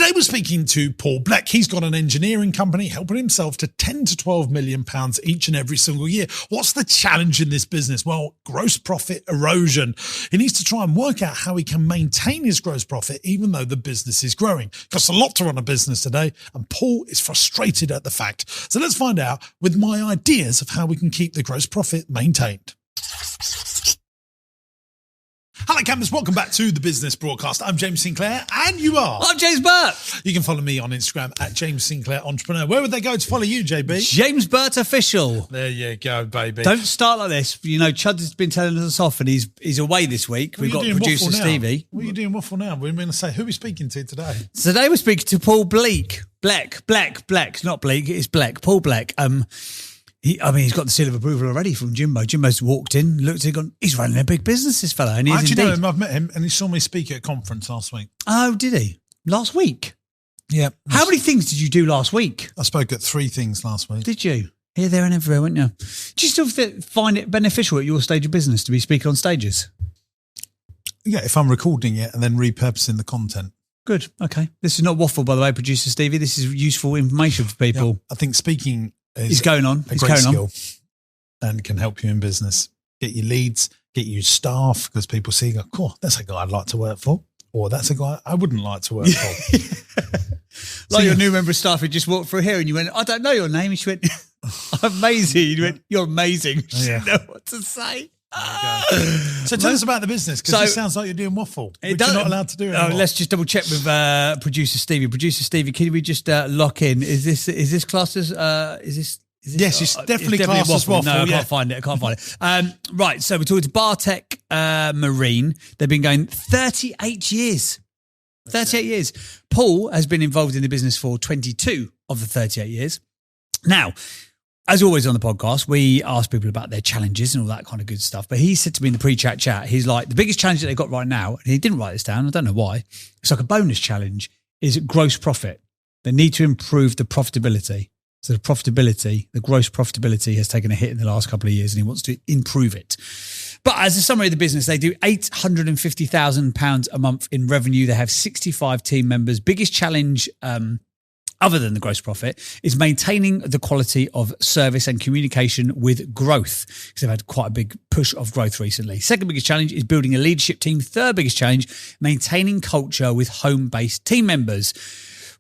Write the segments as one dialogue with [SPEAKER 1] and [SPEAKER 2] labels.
[SPEAKER 1] Today we're speaking to Paul Bleck. He's got an engineering company helping himself to 10 to 12 million pounds each and every single year. What's the challenge in this business? Well, gross profit erosion. He needs to try and work out how he can maintain his gross profit even though the business is growing. It costs a lot to run a business today, and Paul is frustrated at the fact. So let's find out with my ideas of how we can keep the gross profit maintained. Hello, campers. Welcome back to the Business Broadcast. I'm James Sinclair, and you are?
[SPEAKER 2] I'm James Burt.
[SPEAKER 1] You can follow me on Instagram at James Sinclair Entrepreneur. Where would they go to follow you, JB?
[SPEAKER 2] James Burt Official.
[SPEAKER 1] There you go, baby.
[SPEAKER 2] Don't start like this. You know, Chud has been telling us off, and he's away this week. We've got producer Stevie.
[SPEAKER 1] What are you doing waffle now? We're going to say, who are we speaking to today?
[SPEAKER 2] Today we're speaking to Paul Bleck, not Bleak, it's Bleck. Paul Bleck. He's got the seal of approval already from Jimbo. Jimbo's walked in, looked at it, gone, he's running a big business, this fella. And
[SPEAKER 1] I actually know him. I've met him, and he saw me speak at a conference last week.
[SPEAKER 2] Oh, did he? Last week?
[SPEAKER 1] Yeah.
[SPEAKER 2] How many things did you do last week?
[SPEAKER 1] I spoke at 3 things last week.
[SPEAKER 2] Did you? Here, there and everywhere, weren't you? Do you still find it beneficial at your stage of business to be speaking on stages?
[SPEAKER 1] Yeah, if I'm recording it and then repurposing the content.
[SPEAKER 2] Good. Okay. This is not waffle, by the way, producer Stevie. This is useful information for people.
[SPEAKER 1] Yeah, I think speaking
[SPEAKER 2] is going on.
[SPEAKER 1] A great skill and can help you in business. Get your leads, get your staff, because people see, go, cool, that's a guy I'd like to work for, or that's a guy I wouldn't like to work for.
[SPEAKER 2] Like your new member of staff who just walked through here and you went, I don't know your name. And she went, amazing. You went, you're amazing. She didn't know what to say.
[SPEAKER 1] So tell us about the business, because it sounds like you're doing waffle, which you're not allowed to do anymore.
[SPEAKER 2] Let's just double check with producer Stevie. Producer Stevie, can we just lock in? Is this classed as
[SPEAKER 1] Yes, it's definitely classed as waffle.
[SPEAKER 2] No, I can't find it. Right, so we're talking to Bartek Marine. They've been going 38 years. 38 years. Paul has been involved in the business for 22 of the 38 years. Now, as always on the podcast, we ask people about their challenges and all that kind of good stuff. But he said to me in the pre-chat chat, he's like, the biggest challenge that they've got right now, and he didn't write this down, I don't know why, it's like a bonus challenge, is gross profit. They need to improve the profitability. So the gross profitability has taken a hit in the last couple of years and he wants to improve it. But as a summary of the business, they do £850,000 a month in revenue. They have 65 team members. Biggest challenge, other than the gross profit, is maintaining the quality of service and communication with growth, because they've had quite a big push of growth recently. Second biggest challenge is building a leadership team. Third biggest challenge, maintaining culture with home-based team members.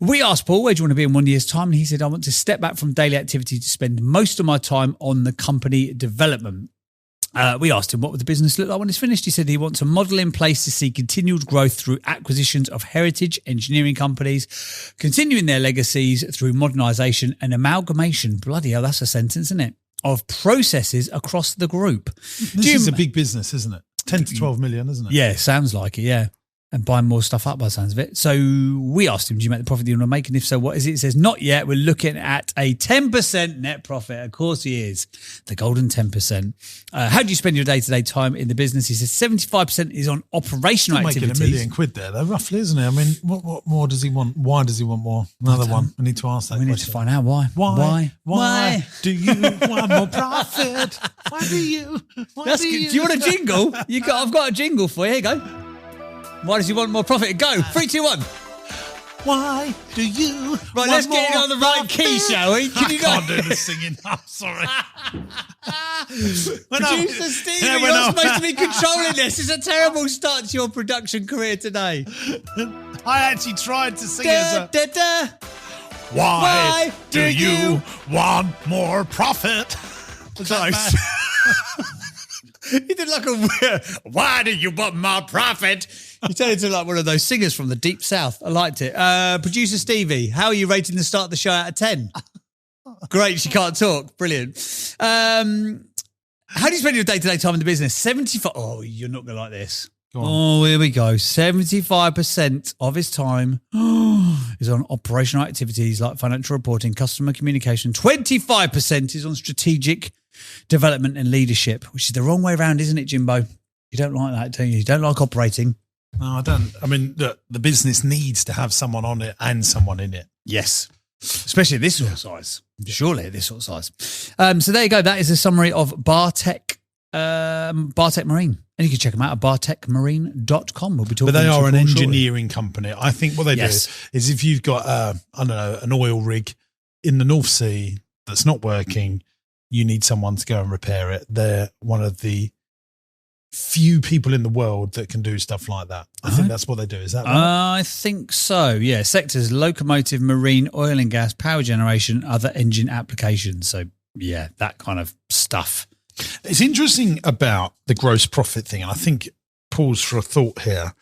[SPEAKER 2] We asked Paul, where do you want to be in 1 year's time? And he said, I want to step back from daily activity to spend most of my time on the company development. We asked him what would the business look like when it's finished. He said he wants a model in place to see continued growth through acquisitions of heritage engineering companies, continuing their legacies through modernisation and amalgamation. Bloody hell, that's a sentence, isn't it? Of processes across the group.
[SPEAKER 1] This is a big business, isn't it? 10 to 12 million, isn't it?
[SPEAKER 2] Yeah, sounds like it, yeah. And buying more stuff up by the sounds of it. So we asked him, do you make the profit that you want to make? And if so, what is it? He says, not yet. We're looking at a 10% net profit. Of course he is. The golden 10%. How do you spend your day-to-day time in the business? He says 75% is on operational activities.
[SPEAKER 1] Making £1 million there, though, roughly, isn't it? I mean, what more does he want? Why does he want more? Another one. We need to ask that question.
[SPEAKER 2] We need to find out why.
[SPEAKER 1] Why do you want more profit? Why do you?
[SPEAKER 2] Do you want a jingle? I've got a jingle for you. Here you go. Why does he want more profit? Go. 3, 2, 1.
[SPEAKER 1] Why do you
[SPEAKER 2] Right, let's get it on the right key, shall we?
[SPEAKER 1] I can't do the singing. I'm sorry.
[SPEAKER 2] Producer Stevie, you're supposed to be controlling this. It's a terrible start to your production career today.
[SPEAKER 1] I actually tried to sing it. Why do you want more profit?
[SPEAKER 2] Close. He did like a, why do you want more profit? You turned into like one of those singers from the deep south. I liked it. Producer Stevie, how are you rating the start of the show out of 10? Great, she can't talk. Brilliant. How do you spend your day-to-day time in the business? 75. Oh, you're not going to like this. Oh, here we go. 75% of his time is on operational activities like financial reporting, customer communication. 25% is on strategic development and leadership, which is the wrong way around, isn't it, Jimbo? You don't like that, do you? You don't like operating.
[SPEAKER 1] No, I don't. I mean, the business needs to have someone on it and someone in it.
[SPEAKER 2] Yes. Especially at this sort of size. Surely at this sort of size. So there you go. That is a summary of Bartek Bartek Marine. And you can check them out at bartekmarine.com. We'll be talking.
[SPEAKER 1] But they are an
[SPEAKER 2] shortly.
[SPEAKER 1] engineering company. I think what they do is if you've got, I don't know, an oil rig in the North Sea that's not working, you need someone to go and repair it. They're one of the few people in the world that can do stuff like that. I think that's what they do. Is that right?
[SPEAKER 2] I think so, yeah. Sectors, locomotive, marine, oil and gas, power generation, other engine applications. So, yeah, that kind of stuff.
[SPEAKER 1] It's interesting about the gross profit thing, and I think, pause for a thought here.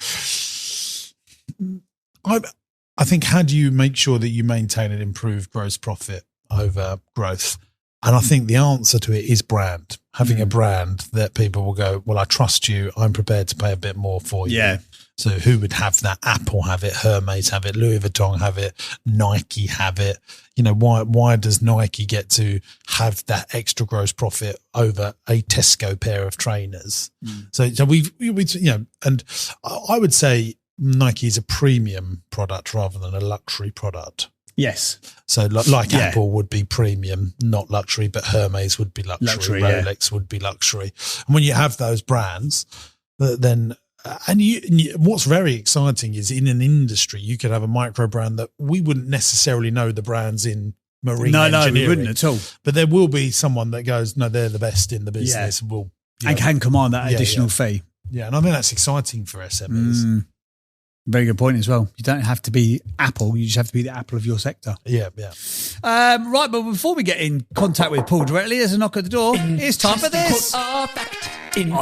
[SPEAKER 1] I think, how do you make sure that you maintain and improve gross profit over growth? And I think the answer to it is brand. Having a brand that people will go, well, I trust you. I'm prepared to pay a bit more for you.
[SPEAKER 2] Yeah.
[SPEAKER 1] So who would have that? Apple have it. Hermes have it. Louis Vuitton have it. Nike have it. You know, why does Nike get to have that extra gross profit over a Tesco pair of trainers? So we you know, and I would say Nike is a premium product rather than a luxury product.
[SPEAKER 2] Yes.
[SPEAKER 1] So like Apple would be premium, not luxury, but Hermes would be luxury. Rolex would be luxury. And when you have those brands, then and what's very exciting is in an industry, you could have a micro brand that we wouldn't necessarily know the brands in marine engineering. No, we wouldn't
[SPEAKER 2] at all.
[SPEAKER 1] But there will be someone that goes, no, they're the best in the business.
[SPEAKER 2] Yeah. And can command that additional fee.
[SPEAKER 1] Yeah, and I think that's exciting for SMEs.
[SPEAKER 2] Very good point as well. You don't have to be Apple. You just have to be the Apple of your sector.
[SPEAKER 1] Yeah, yeah.
[SPEAKER 2] Right, but before we get in contact with Paul directly, there's a knock at the door. It's time for this. I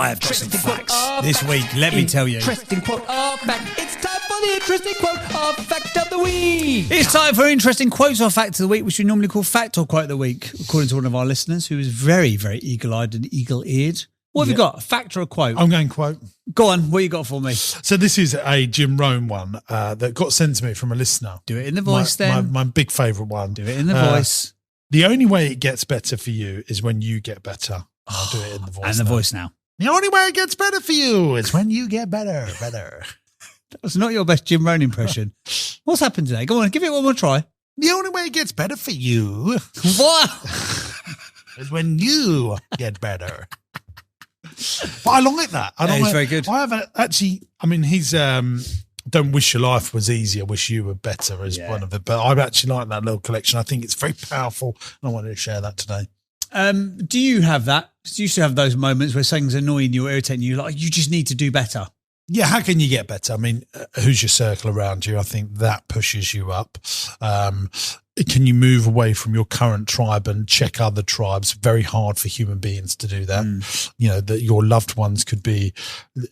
[SPEAKER 2] have got some facts this week, let me tell you.
[SPEAKER 3] Interesting quote or fact. It's time for the interesting quote or fact of the week.
[SPEAKER 2] It's time for interesting quotes or fact of the week, which we normally call fact or quote of the week, according to one of our listeners who is very, very eagle-eyed and eagle-eared. What have you got? A fact or a quote?
[SPEAKER 1] I'm going quote.
[SPEAKER 2] Go on. What you got for me?
[SPEAKER 1] So this is a Jim Rohn one that got sent to me from a listener.
[SPEAKER 2] Do it in the voice then.
[SPEAKER 1] My big favourite one.
[SPEAKER 2] Do it in the voice.
[SPEAKER 1] The only way it gets better for you is when you get better. I'll do it in the voice.
[SPEAKER 2] And the voice now.
[SPEAKER 1] The only way it gets better for you is when you get better.
[SPEAKER 2] That was not your best Jim Rohn impression. What's happened today? Go on, give it one more try.
[SPEAKER 1] The only way it gets better for you is when you get better. But I like that.
[SPEAKER 2] He's very good.
[SPEAKER 1] I have actually, I mean, he's Don't Wish Your Life Was Easier, Wish You Were Better as one of the, but I actually like that little collection. I think it's very powerful and I wanted to share that today.
[SPEAKER 2] Do you have that? Do you used to have those moments where something's annoying you or irritating you, like you just need to do better?
[SPEAKER 1] Yeah, how can you get better? I mean, who's your circle around you? I think that pushes you up. Can you move away from your current tribe and check other tribes? Very hard for human beings to do that. You know, that your loved ones could be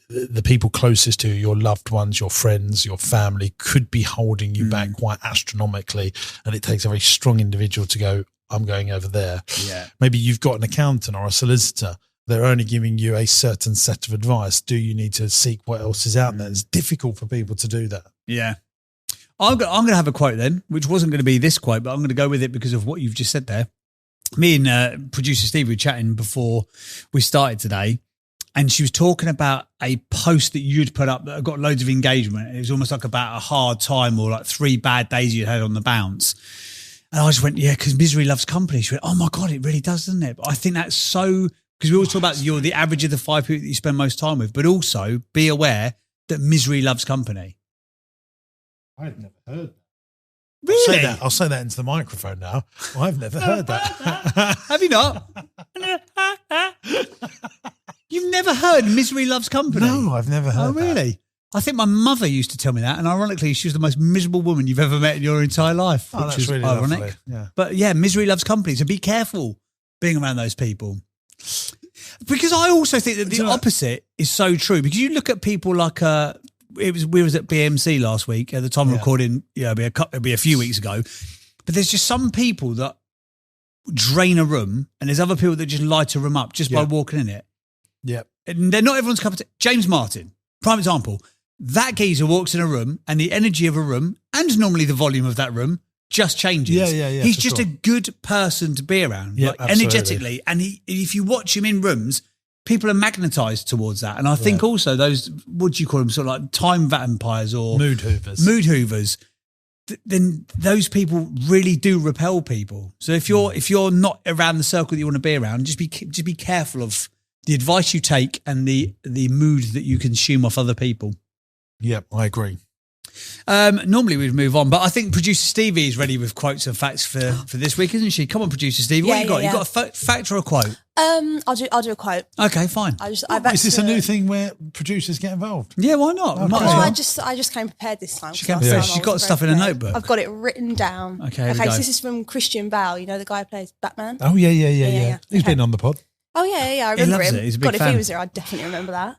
[SPEAKER 1] the people closest to you, your loved ones, your friends, your family could be holding you back quite astronomically. And it takes a very strong individual to go, I'm going over there. Yeah. Maybe you've got an accountant or a solicitor. They're only giving you a certain set of advice. Do you need to seek what else is out there? It's difficult for people to do that.
[SPEAKER 2] Yeah. I'm going to have a quote then, which wasn't going to be this quote, but I'm going to go with it because of what you've just said there. Me and producer Steve were chatting before we started today, and she was talking about a post that you'd put up that got loads of engagement. It was almost like about a hard time or like 3 bad days you had on the bounce. And I just went, yeah, because misery loves company. She went, oh my God, it really does, doesn't it? But I think that's so, because we always talk about you're the average of the 5 people that you spend most time with, but also be aware that misery loves company.
[SPEAKER 1] I've never heard that.
[SPEAKER 2] Really?
[SPEAKER 1] I'll say that into the microphone now. I've never heard that.
[SPEAKER 2] Have you not? You've never heard misery loves company?
[SPEAKER 1] No, I've never heard that.
[SPEAKER 2] Oh, really? I think my mother used to tell me that, and ironically, she was the most miserable woman you've ever met in your entire life, which is really ironic.
[SPEAKER 1] Lovely. Yeah.
[SPEAKER 2] But yeah, misery loves company, so be careful being around those people. Because I also think that the opposite is so true. Because you look at people like we was at BMC last week at the time of recording. Yeah, it'll be a few weeks ago. But there's just some people that drain a room, and there's other people that just light a room up just by walking in it. Yeah, and they're not everyone's cup of tea. James Martin, prime example. That geezer walks in a room, and the energy of a room, and normally the volume of that room, just changes. Yeah. He's just a good person to be around, energetically. And if you watch him in rooms, people are magnetised towards that. And I think also those, what do you call them, sort of like time vampires or
[SPEAKER 1] mood hoovers.
[SPEAKER 2] Then those people really do repel people. So if you're not around the circle that you want to be around, just be careful of the advice you take and the mood that you consume off other people.
[SPEAKER 1] Yep, I agree.
[SPEAKER 2] Normally we'd move on, but I think producer Stevie is ready with quotes and facts for this week, isn't she? Come on, producer Stevie. What you got? You got a fact or a quote?
[SPEAKER 4] I'll do a quote.
[SPEAKER 2] Okay, fine.
[SPEAKER 1] Is this a new thing where producers get involved?
[SPEAKER 2] Yeah, why not?
[SPEAKER 1] Okay.
[SPEAKER 2] Might as well.
[SPEAKER 4] I just came prepared this time.
[SPEAKER 2] She got stuff in a notebook.
[SPEAKER 4] I've got it written down.
[SPEAKER 2] Okay,
[SPEAKER 4] so this is from Christian Bale. You know the guy who plays Batman.
[SPEAKER 1] Oh yeah. He's been on the pod.
[SPEAKER 4] Oh yeah. I remember him.
[SPEAKER 2] He's a big
[SPEAKER 4] God,
[SPEAKER 2] fan.
[SPEAKER 4] if he was there, I'd definitely remember that.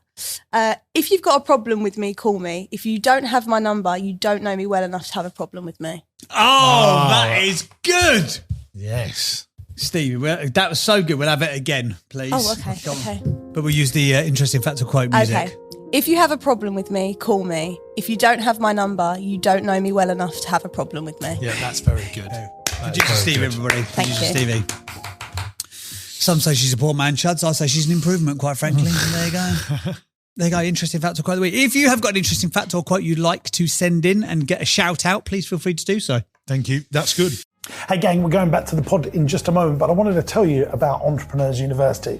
[SPEAKER 4] If you've got a problem with me, call me. If you don't have my number, you don't know me well enough to have a problem with me.
[SPEAKER 2] Oh, that is good.
[SPEAKER 1] Yes.
[SPEAKER 2] Stevie, that was so good. We'll have it again, please.
[SPEAKER 4] Oh, okay.
[SPEAKER 2] But we'll use the interesting fact or quote music.
[SPEAKER 4] Okay. If you have a problem with me, call me. If you don't have my number, you don't know me well enough to have a problem with me.
[SPEAKER 1] Yeah, that's very good.
[SPEAKER 2] Producer Stevie, everybody.
[SPEAKER 4] Thank
[SPEAKER 2] Producer
[SPEAKER 4] you.
[SPEAKER 2] Stevie. Some say she's a poor man, Chuds. I say she's an improvement, quite frankly. And there you go. There you go. Interesting fact or quote of the week. If you have got an interesting fact or quote you'd like to send in and get a shout out, please feel free to do so.
[SPEAKER 1] Thank you. That's good.
[SPEAKER 5] Hey gang, we're going back to the pod in just a moment, but I wanted to tell you about Entrepreneurs University.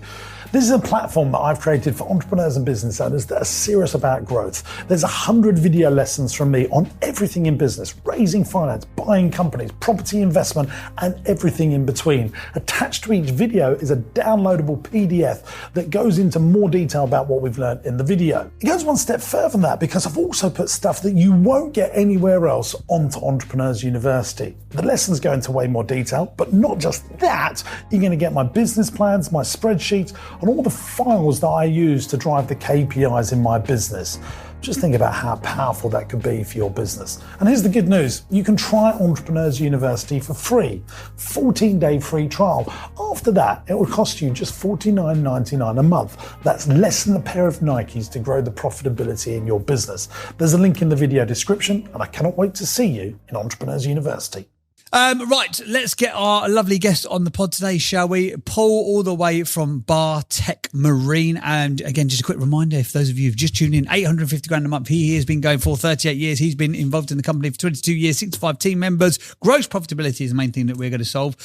[SPEAKER 5] This is a platform that I've created for entrepreneurs and business owners that are serious about growth. There's 100 video lessons from me on everything in business, raising finance, buying companies, property investment, and everything in between. Attached to each video is a downloadable PDF that goes into more detail about what we've learned in the video. It goes one step further than that because I've also put stuff that you won't get anywhere else onto Entrepreneurs University. The lessons go into way more detail, but not just that. You're going to get my business plans, my spreadsheets, and all the files that I use to drive the KPIs in my business. Just think about how powerful that could be for your business. And here's the good news. You can try Entrepreneurs University for free. 14-day free trial. After that, it will cost you just $49.99 a month. That's less than a pair of Nikes to grow the profitability in your business. There's a link in the video description, and I cannot wait to see you in Entrepreneurs University.
[SPEAKER 2] Right, let's get our lovely guest on the pod today, shall we? Paul, all the way from Bartek Marine. And again, just a quick reminder, if those of you who've just tuned in, 850 grand a month. He has been going for 38 years. He's been involved in the company for 22 years, 65 team members. Gross profitability is the main thing that we're going to solve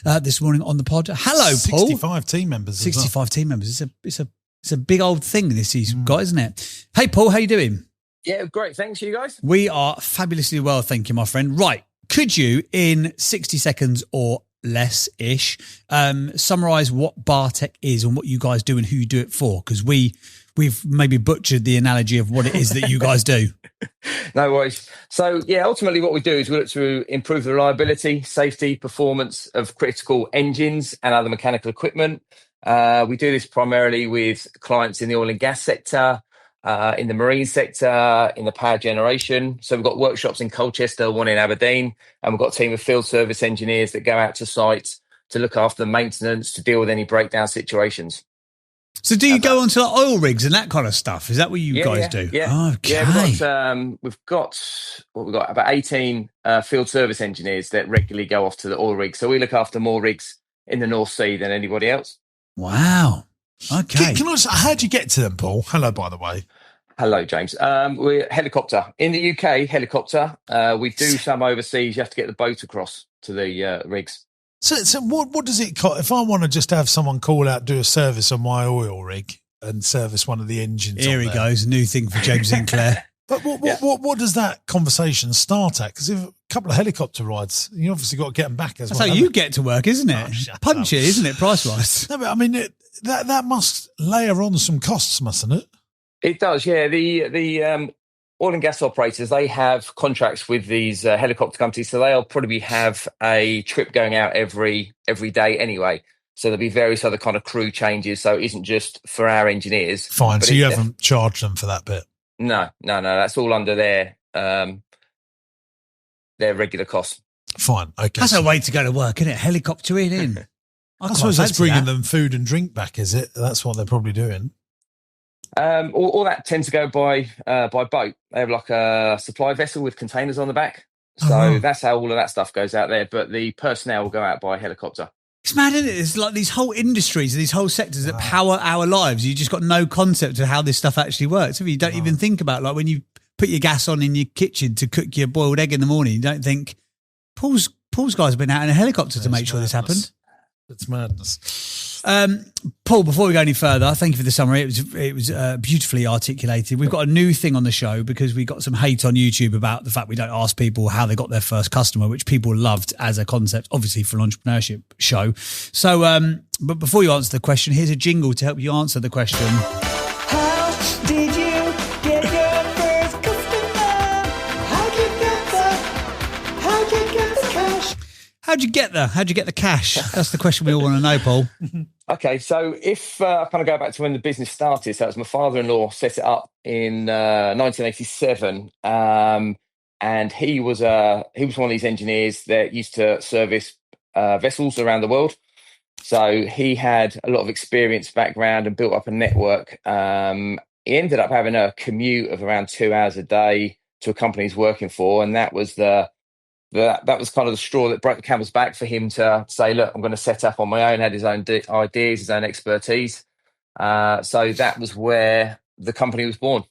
[SPEAKER 2] this morning on the pod. Hello, Paul.
[SPEAKER 1] 65 team members.
[SPEAKER 2] 65 team members. It's a big old thing this he's got, isn't it? Hey, Paul, how you doing?
[SPEAKER 6] Yeah, great. Thanks, you guys.
[SPEAKER 2] We are fabulously well, thank you, my friend. Right. Could you, in 60 seconds or less-ish, summarise what Bartek is and what you guys do and who you do it for? Because we've maybe butchered the analogy of what it is that you guys do.
[SPEAKER 6] No worries. So, yeah, ultimately what we do is we look to improve the reliability, safety, performance of critical engines and other mechanical equipment. We do this primarily with clients in the oil and gas sector, in the marine sector, in the power generation. So we've got workshops in Colchester, one in Aberdeen, and we've got a team of field service engineers that go out to site to look after the maintenance, to deal with any breakdown situations.
[SPEAKER 2] So do you go onto like oil rigs and that kind of stuff? Is that what you guys do?
[SPEAKER 6] Yeah.
[SPEAKER 2] Okay.
[SPEAKER 6] Yeah, we've got about 18 field service engineers that regularly go off to the oil rigs. So we look after more rigs in the North Sea than anybody else.
[SPEAKER 2] Wow. Okay.
[SPEAKER 1] Can I just, how'd you get to them, Paul? Hello, by the way.
[SPEAKER 6] Hello, James. We're helicopter. In the UK, helicopter. We do some overseas. You have to get the boat across to the rigs.
[SPEAKER 1] So what does it cost? If I want to just have someone call out, do a service on my oil rig and service one of the engines
[SPEAKER 2] Here
[SPEAKER 1] on
[SPEAKER 2] he
[SPEAKER 1] there.
[SPEAKER 2] goes, new thing for James Sinclair.
[SPEAKER 1] But what does that conversation start at? Because if a couple of helicopter rides, you obviously got to get them back as
[SPEAKER 2] That's
[SPEAKER 1] well.
[SPEAKER 2] how you get to work, isn't it?
[SPEAKER 1] Oh, shut
[SPEAKER 2] Punchy,
[SPEAKER 1] up.
[SPEAKER 2] isn't it, price-wise?
[SPEAKER 1] No, but I mean, that must layer on some costs, mustn't it?
[SPEAKER 6] It does, yeah. The oil and gas operators, they have contracts with these helicopter companies, so they'll probably have a trip going out every day anyway. So there'll be various other kind of crew changes. So it isn't just for our engineers.
[SPEAKER 1] Fine. So you haven't charged them for that bit?
[SPEAKER 6] No. That's all under their regular costs.
[SPEAKER 1] Fine. Okay.
[SPEAKER 2] That's a way to go to work, isn't it? Helicoptering in.
[SPEAKER 1] I suppose that's bringing them food and drink back, is it? That's what they're probably doing.
[SPEAKER 6] All that tends to go by boat. They have like a supply vessel with containers on the back. So that's how all of that stuff goes out there. But the personnel will go out by helicopter.
[SPEAKER 2] It's mad, isn't it? It's like these whole industries, these whole sectors that power our lives. You just got no concept of how this stuff actually works. If you don't even think about, like, when you put your gas on in your kitchen to cook your boiled egg in the morning, you don't think, Paul's guy's been out in a helicopter to make sure this happened.
[SPEAKER 1] It's madness.
[SPEAKER 2] Paul, before we go any further, thank you for the summary. It was beautifully articulated. We've got a new thing on the show because we got some hate on YouTube about the fact we don't ask people how they got their first customer, which people loved as a concept, obviously for an entrepreneurship show. So, but before you answer the question, here's a jingle to help you answer the question.
[SPEAKER 3] How did you get your first customer? How'd you get the cash?
[SPEAKER 2] How'd you get there? How'd you get the cash? That's the question we all want to know, Paul.
[SPEAKER 6] Okay, so if I kind of go back to when the business started, so it was my father-in-law set it up in 1987, and he was one of these engineers that used to service vessels around the world. So he had a lot of experience, background, and built up a network. He ended up having a commute of around 2 hours a day to a company he's working for, and that was that was kind of the straw that broke the camel's back for him to say, look, I'm going to set up on my own, had his own ideas, his own expertise. So that was where the company was born.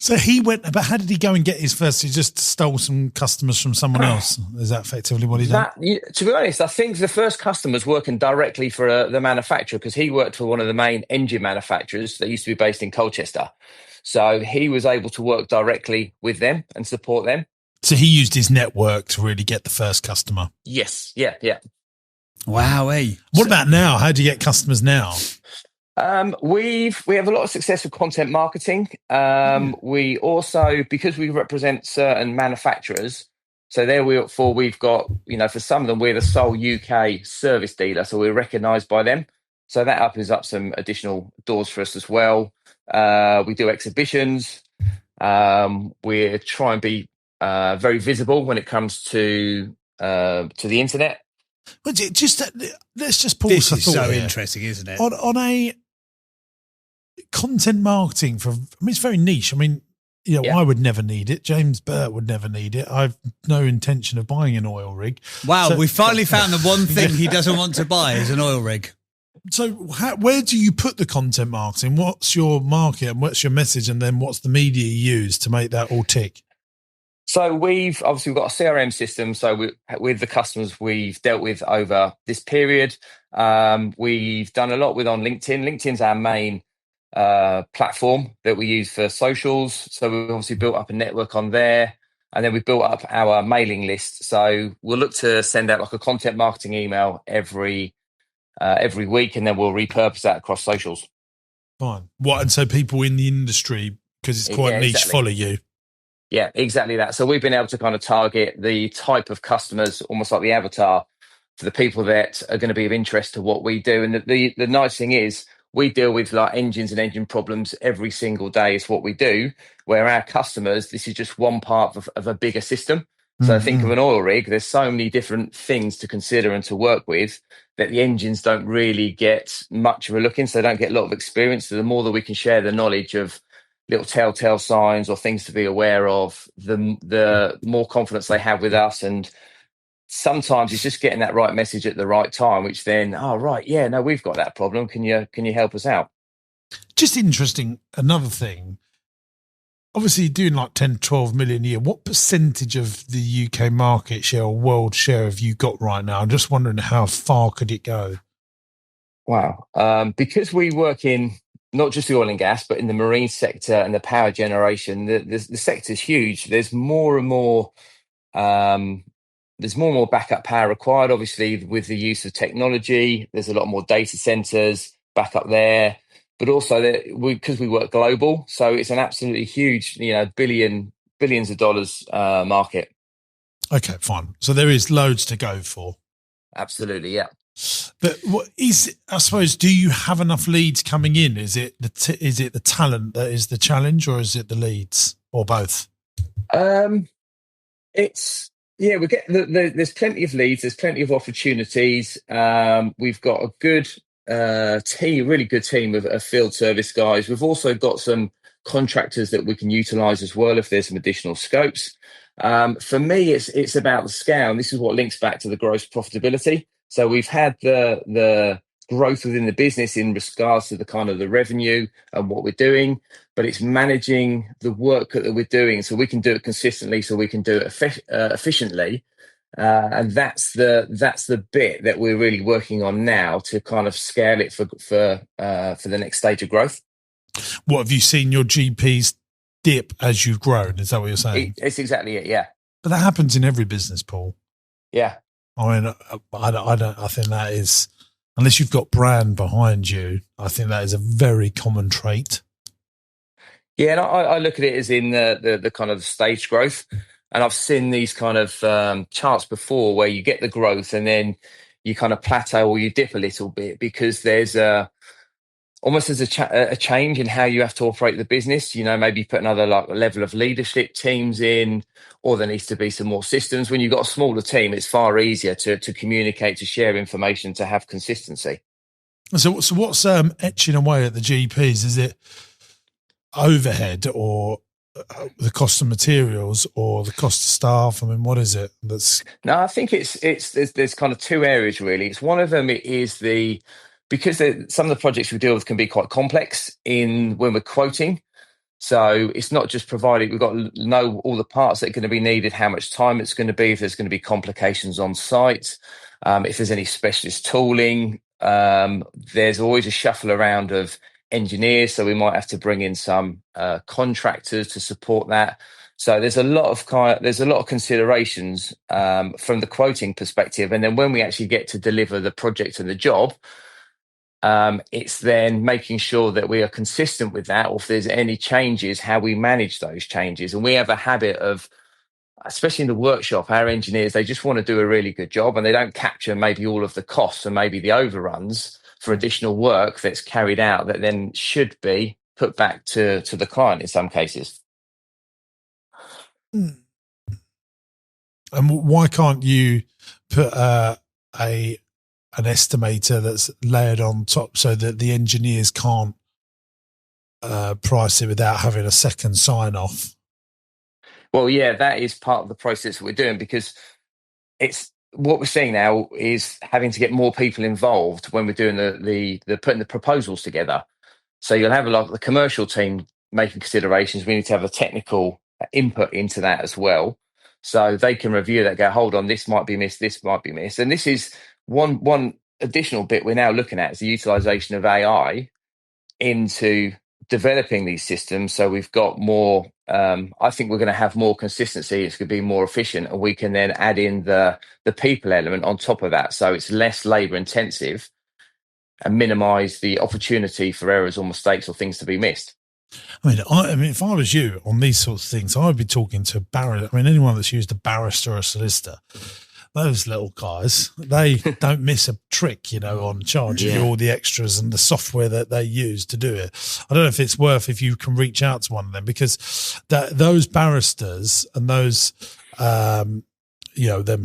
[SPEAKER 1] So he went, but how did he go and get his first? He just stole some customers from someone else. Is that effectively what he did?
[SPEAKER 6] To be honest, I think the first customer was working directly for the manufacturer, because he worked for one of the main engine manufacturers that used to be based in Colchester. So he was able to work directly with them and support them.
[SPEAKER 1] So he used his network to really get the first customer.
[SPEAKER 6] Yes. Yeah.
[SPEAKER 2] Wow.
[SPEAKER 1] What about now? How do you get customers now?
[SPEAKER 6] We have a lot of success with content marketing. We also, because we represent certain manufacturers, so we've got, for some of them, we're the sole UK service dealer, so we're recognised by them. So that opens up some additional doors for us as well. We do exhibitions. We're trying to be very visible when it comes to the internet.
[SPEAKER 1] But let's just pause.
[SPEAKER 2] This is so
[SPEAKER 1] here.
[SPEAKER 2] interesting, isn't it?
[SPEAKER 1] On a content marketing it's very niche. I would never need it. James Burt would never need it. I've no intention of buying an oil rig.
[SPEAKER 2] Wow, we finally found the one thing he doesn't want to buy is an oil rig.
[SPEAKER 1] So where do you put the content marketing? What's your market and what's your message? And then what's the media you use to make that all tick?
[SPEAKER 6] So we've got a CRM system. So with the customers we've dealt with over this period, we've done a lot on LinkedIn. LinkedIn's our main platform that we use for socials. So we've obviously built up a network on there, and then we've built up our mailing list. So we'll look to send out like a content marketing email every week, and then we'll repurpose that across socials.
[SPEAKER 1] Fine. And so people in the industry, because it's quite niche, follow you.
[SPEAKER 6] Yeah, exactly that. So we've been able to kind of target the type of customers, almost like the avatar, for the people that are going to be of interest to what we do. And the nice thing is, we deal with like engines and engine problems every single day is what we do, where our customers, this is just one part of a bigger system. So think of an oil rig, there's so many different things to consider and to work with that the engines don't really get much of a look in, so they don't get a lot of experience. So the more that we can share the knowledge of little telltale signs or things to be aware of, the more confidence they have with us. And sometimes it's just getting that right message at the right time, which then, we've got that problem. Can you help us out?
[SPEAKER 1] Just interesting. Another thing, obviously doing like 10, 12 million a year, what percentage of the UK market share or world share have you got right now? I'm just wondering how far could it go?
[SPEAKER 6] Wow. Because we work in not just the oil and gas, but in the marine sector and the power generation, the sector is huge. There's more and more backup power required, obviously, with the use of technology. There's a lot more data centers back up there, but also because we work global, so it's an absolutely huge, billions of dollars market.
[SPEAKER 1] Okay, fine. So there is loads to go for.
[SPEAKER 6] Absolutely, yeah.
[SPEAKER 1] But I suppose, do you have enough leads coming in? Is it the talent that is the challenge, or is it the leads, or both?
[SPEAKER 6] We get there's plenty of leads, there's plenty of opportunities. We've got a good really good team of field service guys. We've also got some contractors that we can utilize as well if there's some additional scopes. For me, it's about the scale, and this is what links back to the gross profitability. So we've had the growth within the business in regards to the kind of the revenue and what we're doing, but it's managing the work that we're doing so we can do it consistently, so we can do it efficiently. And that's the bit that we're really working on now to kind of scale it for the next stage of growth.
[SPEAKER 1] What have you seen your GPs dip as you've grown? Is that what you're saying?
[SPEAKER 6] It's exactly it. Yeah.
[SPEAKER 1] But that happens in every business, Paul.
[SPEAKER 6] Yeah.
[SPEAKER 1] I mean, I think that is, unless you've got brand behind you, I think that is a very common trait.
[SPEAKER 6] Yeah, and I look at it as in the kind of stage growth, and I've seen these kind of charts before where you get the growth and then you kind of plateau or you dip a little bit because there's almost as a change in how you have to operate the business. You know, maybe put another like level of leadership teams in, or there needs to be some more systems. When you've got a smaller team, it's far easier to communicate, to share information, to have consistency.
[SPEAKER 1] So what's etching away at the GPs? Is it overhead or the cost of materials or the cost of staff? I mean, what is it?
[SPEAKER 6] No, I think there's kind of two areas really. It's one of them is because some of the projects we deal with can be quite complex when we're quoting. So it's not just provided, we've got to know all the parts that are going to be needed, how much time it's going to be, if there's going to be complications on site, if there's any specialist tooling. There's always a shuffle around of engineers, so we might have to bring in some contractors to support that. So there's a lot of considerations from the quoting perspective, and then when we actually get to deliver the project and the job, it's then making sure that we are consistent with that, or if there's any changes, how we manage those changes. And we have a habit of, especially in the workshop, our engineers, they just want to do a really good job and they don't capture maybe all of the costs and maybe the overruns for additional work that's carried out that then should be put back to the client in some cases.
[SPEAKER 1] And why can't you put an estimator that's layered on top so that the engineers can't price it without having a second sign off?
[SPEAKER 6] Well, yeah, that is part of the process that we're doing, because it's what we're seeing now is having to get more people involved when we're doing the putting the proposals together. So you'll have a lot of the commercial team making considerations. We need to have a technical input into that as well, so they can review that, go, hold on, this might be missed, this might be missed. And this is one additional bit we're now looking at, is the utilization of AI into developing these systems. So we've got more, I think we're going to have more consistency. It's going to be more efficient, and we can then add in the people element on top of that. So it's less labor intensive and minimize the opportunity for errors or mistakes or things to be missed.
[SPEAKER 1] I mean, if I was you on these sorts of things, I'd be talking to a barrister. I mean, anyone that's used a barrister or a solicitor, those little guys, they don't miss a trick, on charging you all the extras and the software that they use to do it. I don't know if it's worth, if you can reach out to one of them, because those barristers and those, them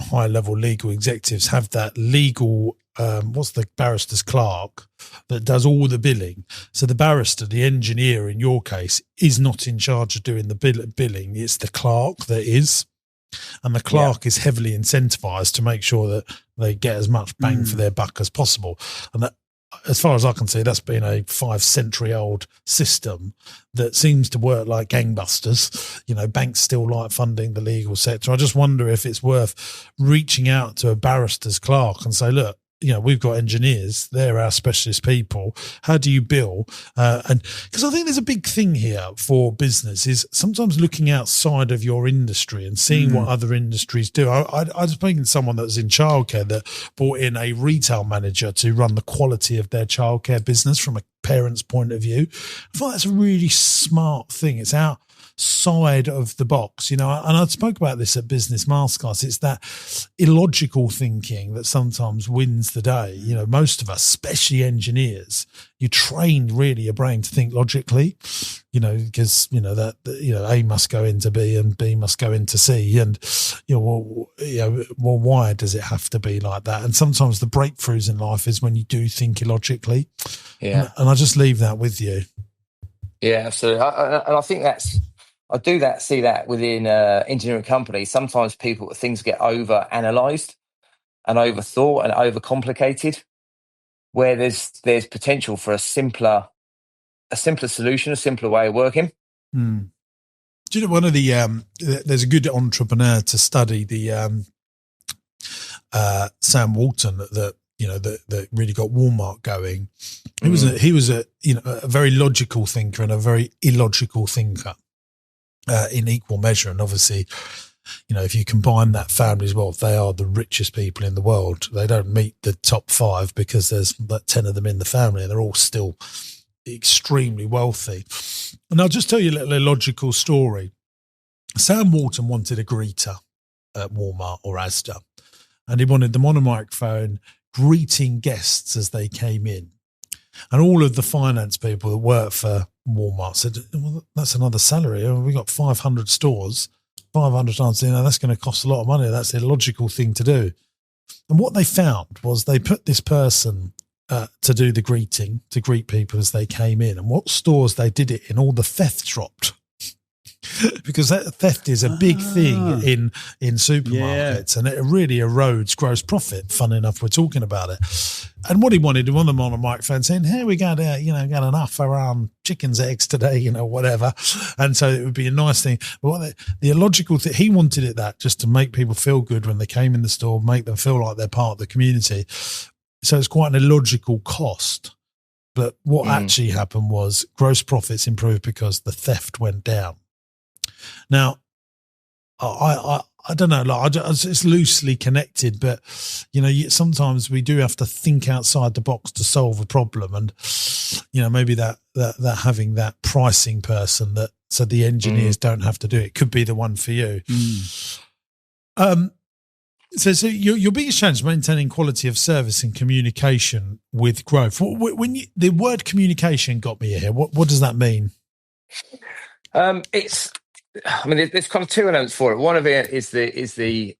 [SPEAKER 1] high level legal executives have that legal, what's the barrister's clerk that does all the billing. So the barrister, the engineer in your case, is not in charge of doing the billing. It's the clerk that is. And the clerk is heavily incentivized to make sure that they get as much bang for their buck as possible. And that, as far as I can see, that's been a 5-century-old system that seems to work like gangbusters. Banks still like funding the legal sector. I just wonder if it's worth reaching out to a barrister's clerk and say, look, we've got engineers, they're our specialist people. How do you bill? And because I think there's a big thing here for business is sometimes looking outside of your industry and seeing what other industries do. I was speaking to someone that was in childcare that brought in a retail manager to run the quality of their childcare business from a parent's point of view. I thought that's a really smart thing. It's outside of the box, and I spoke about this at Business Masterclass. It's that illogical thinking that sometimes wins the day. Most of us, especially engineers, you trained really your brain to think logically, because A must go into B and B must go into C, and why does it have to be like that? And sometimes the breakthroughs in life is when you do think illogically. And I just leave that with you.
[SPEAKER 6] Yeah, absolutely. And I think see that within engineering companies. Sometimes things get over analysed and overthought and overcomplicated, where there's potential for a simpler solution, a simpler way of working.
[SPEAKER 1] Do you know one of the there's a good entrepreneur to study the Sam Walton that really got Walmart going. He was a very logical thinker and a very illogical thinker in equal measure. And obviously, if you combine that family's wealth, they are the richest people in the world. They don't meet the top 5 because there's like 10 of them in the family and they're all still extremely wealthy. And I'll just tell you a little illogical story. Sam Walton wanted a greeter at Walmart or Asda, and he wanted them on a microphone greeting guests as they came in. And all of the finance people that work for Walmart said, well, that's another salary. We got 500 stores, 500 times, that's going to cost a lot of money. That's the illogical thing to do. And what they found was they put this person to do the greeting, to greet people as they came in. And what stores they did it in, all the theft dropped. Because that theft is a big thing in supermarkets, and it really erodes gross profit. Fun enough, we're talking about it. And what he wanted, one of them on a microphone saying, "Here we got, got enough around chicken's eggs today, whatever." And so it would be a nice thing. But the illogical thing, he wanted it that just to make people feel good when they came in the store, make them feel like they're part of the community. So it's quite an illogical cost. But what actually happened was gross profits improved because the theft went down. Now, I don't know, it's loosely connected, but, sometimes we do have to think outside the box to solve a problem. And, maybe that having that pricing person so the engineers don't have to do it could be the one for you. So your biggest challenge is maintaining quality of service and communication with growth. When the word communication got me here, what does that mean?
[SPEAKER 6] There's kind of 2 elements for it. One of it is the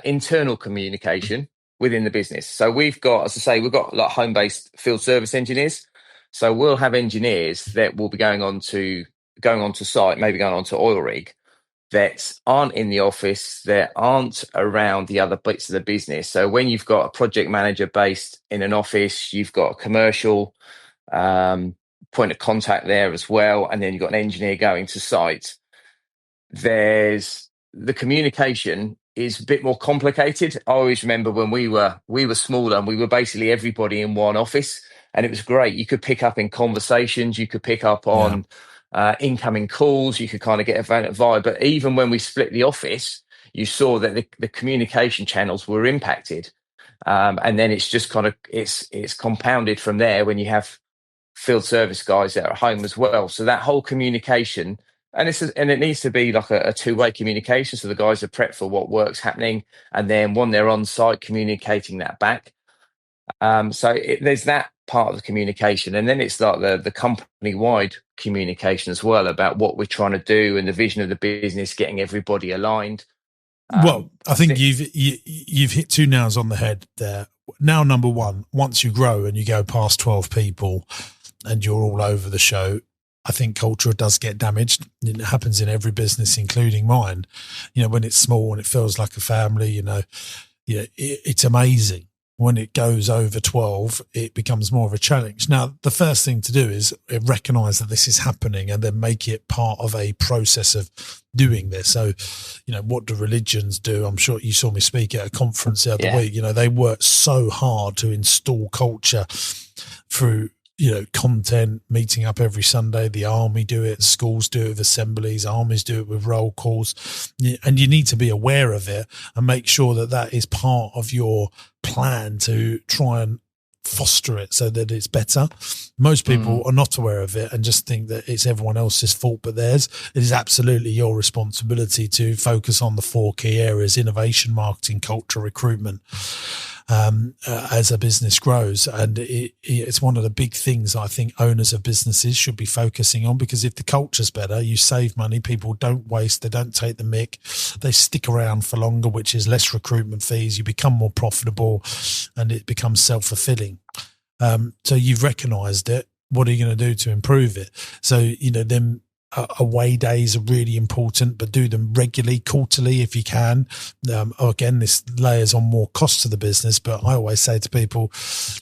[SPEAKER 6] internal communication within the business. So we've got, as I say, like home-based field service engineers. So we'll have engineers that will be going on to site, maybe going on to oil rig, that aren't in the office, that aren't around the other bits of the business. So when you've got a project manager based in an office, you've got a commercial point of contact there as well, and then you've got an engineer going to site. There's the communication is a bit more complicated. I always remember when we were smaller and we were basically everybody in one office, and it was great. You could pick up in conversations, you could pick up on incoming calls, you could kind of get a vibe. But even when we split the office, you saw that the communication channels were impacted. And then it's just kind of, it's compounded from there when you have field service guys that are at home as well. So that whole communication, and it needs to be like a two-way communication. So the guys are prepped for what work's happening, and then when they're on site, communicating that back. There's that part of the communication, and then it's like the company-wide communication as well about what we're trying to do and the vision of the business, getting everybody aligned.
[SPEAKER 1] Well, I think you've hit 2 nails on the head there. Now, number one, once you grow and you go past 12 people and you're all over the show, I think culture does get damaged. It happens in every business, including mine. When it's small and it feels like a family, it's amazing. When it goes over 12, it becomes more of a challenge. Now, the first thing to do is recognize that this is happening and then make it part of a process of doing this. So, what do religions do? I'm sure you saw me speak at a conference the other week. They work so hard to install culture through, content, meeting up every Sunday. The army do it, schools do it with assemblies, armies do it with roll calls. And you need to be aware of it and make sure that is part of your plan to try and foster it so that it's better. Most people are not aware of it and just think that it's everyone else's fault but theirs. It is absolutely your responsibility to focus on the 4 key areas: innovation, marketing, culture, recruitment, as a business grows. And it's one of the big things I think owners of businesses should be focusing on, because if the culture's better, you save money, people don't waste, they don't take the mick, they stick around for longer, which is less recruitment fees, you become more profitable, and it becomes self-fulfilling. So you've recognised it. What are you going to do to improve it? So, them away days are really important, but do them regularly, quarterly if you can. Again, this layers on more costs to the business, but I always say to people,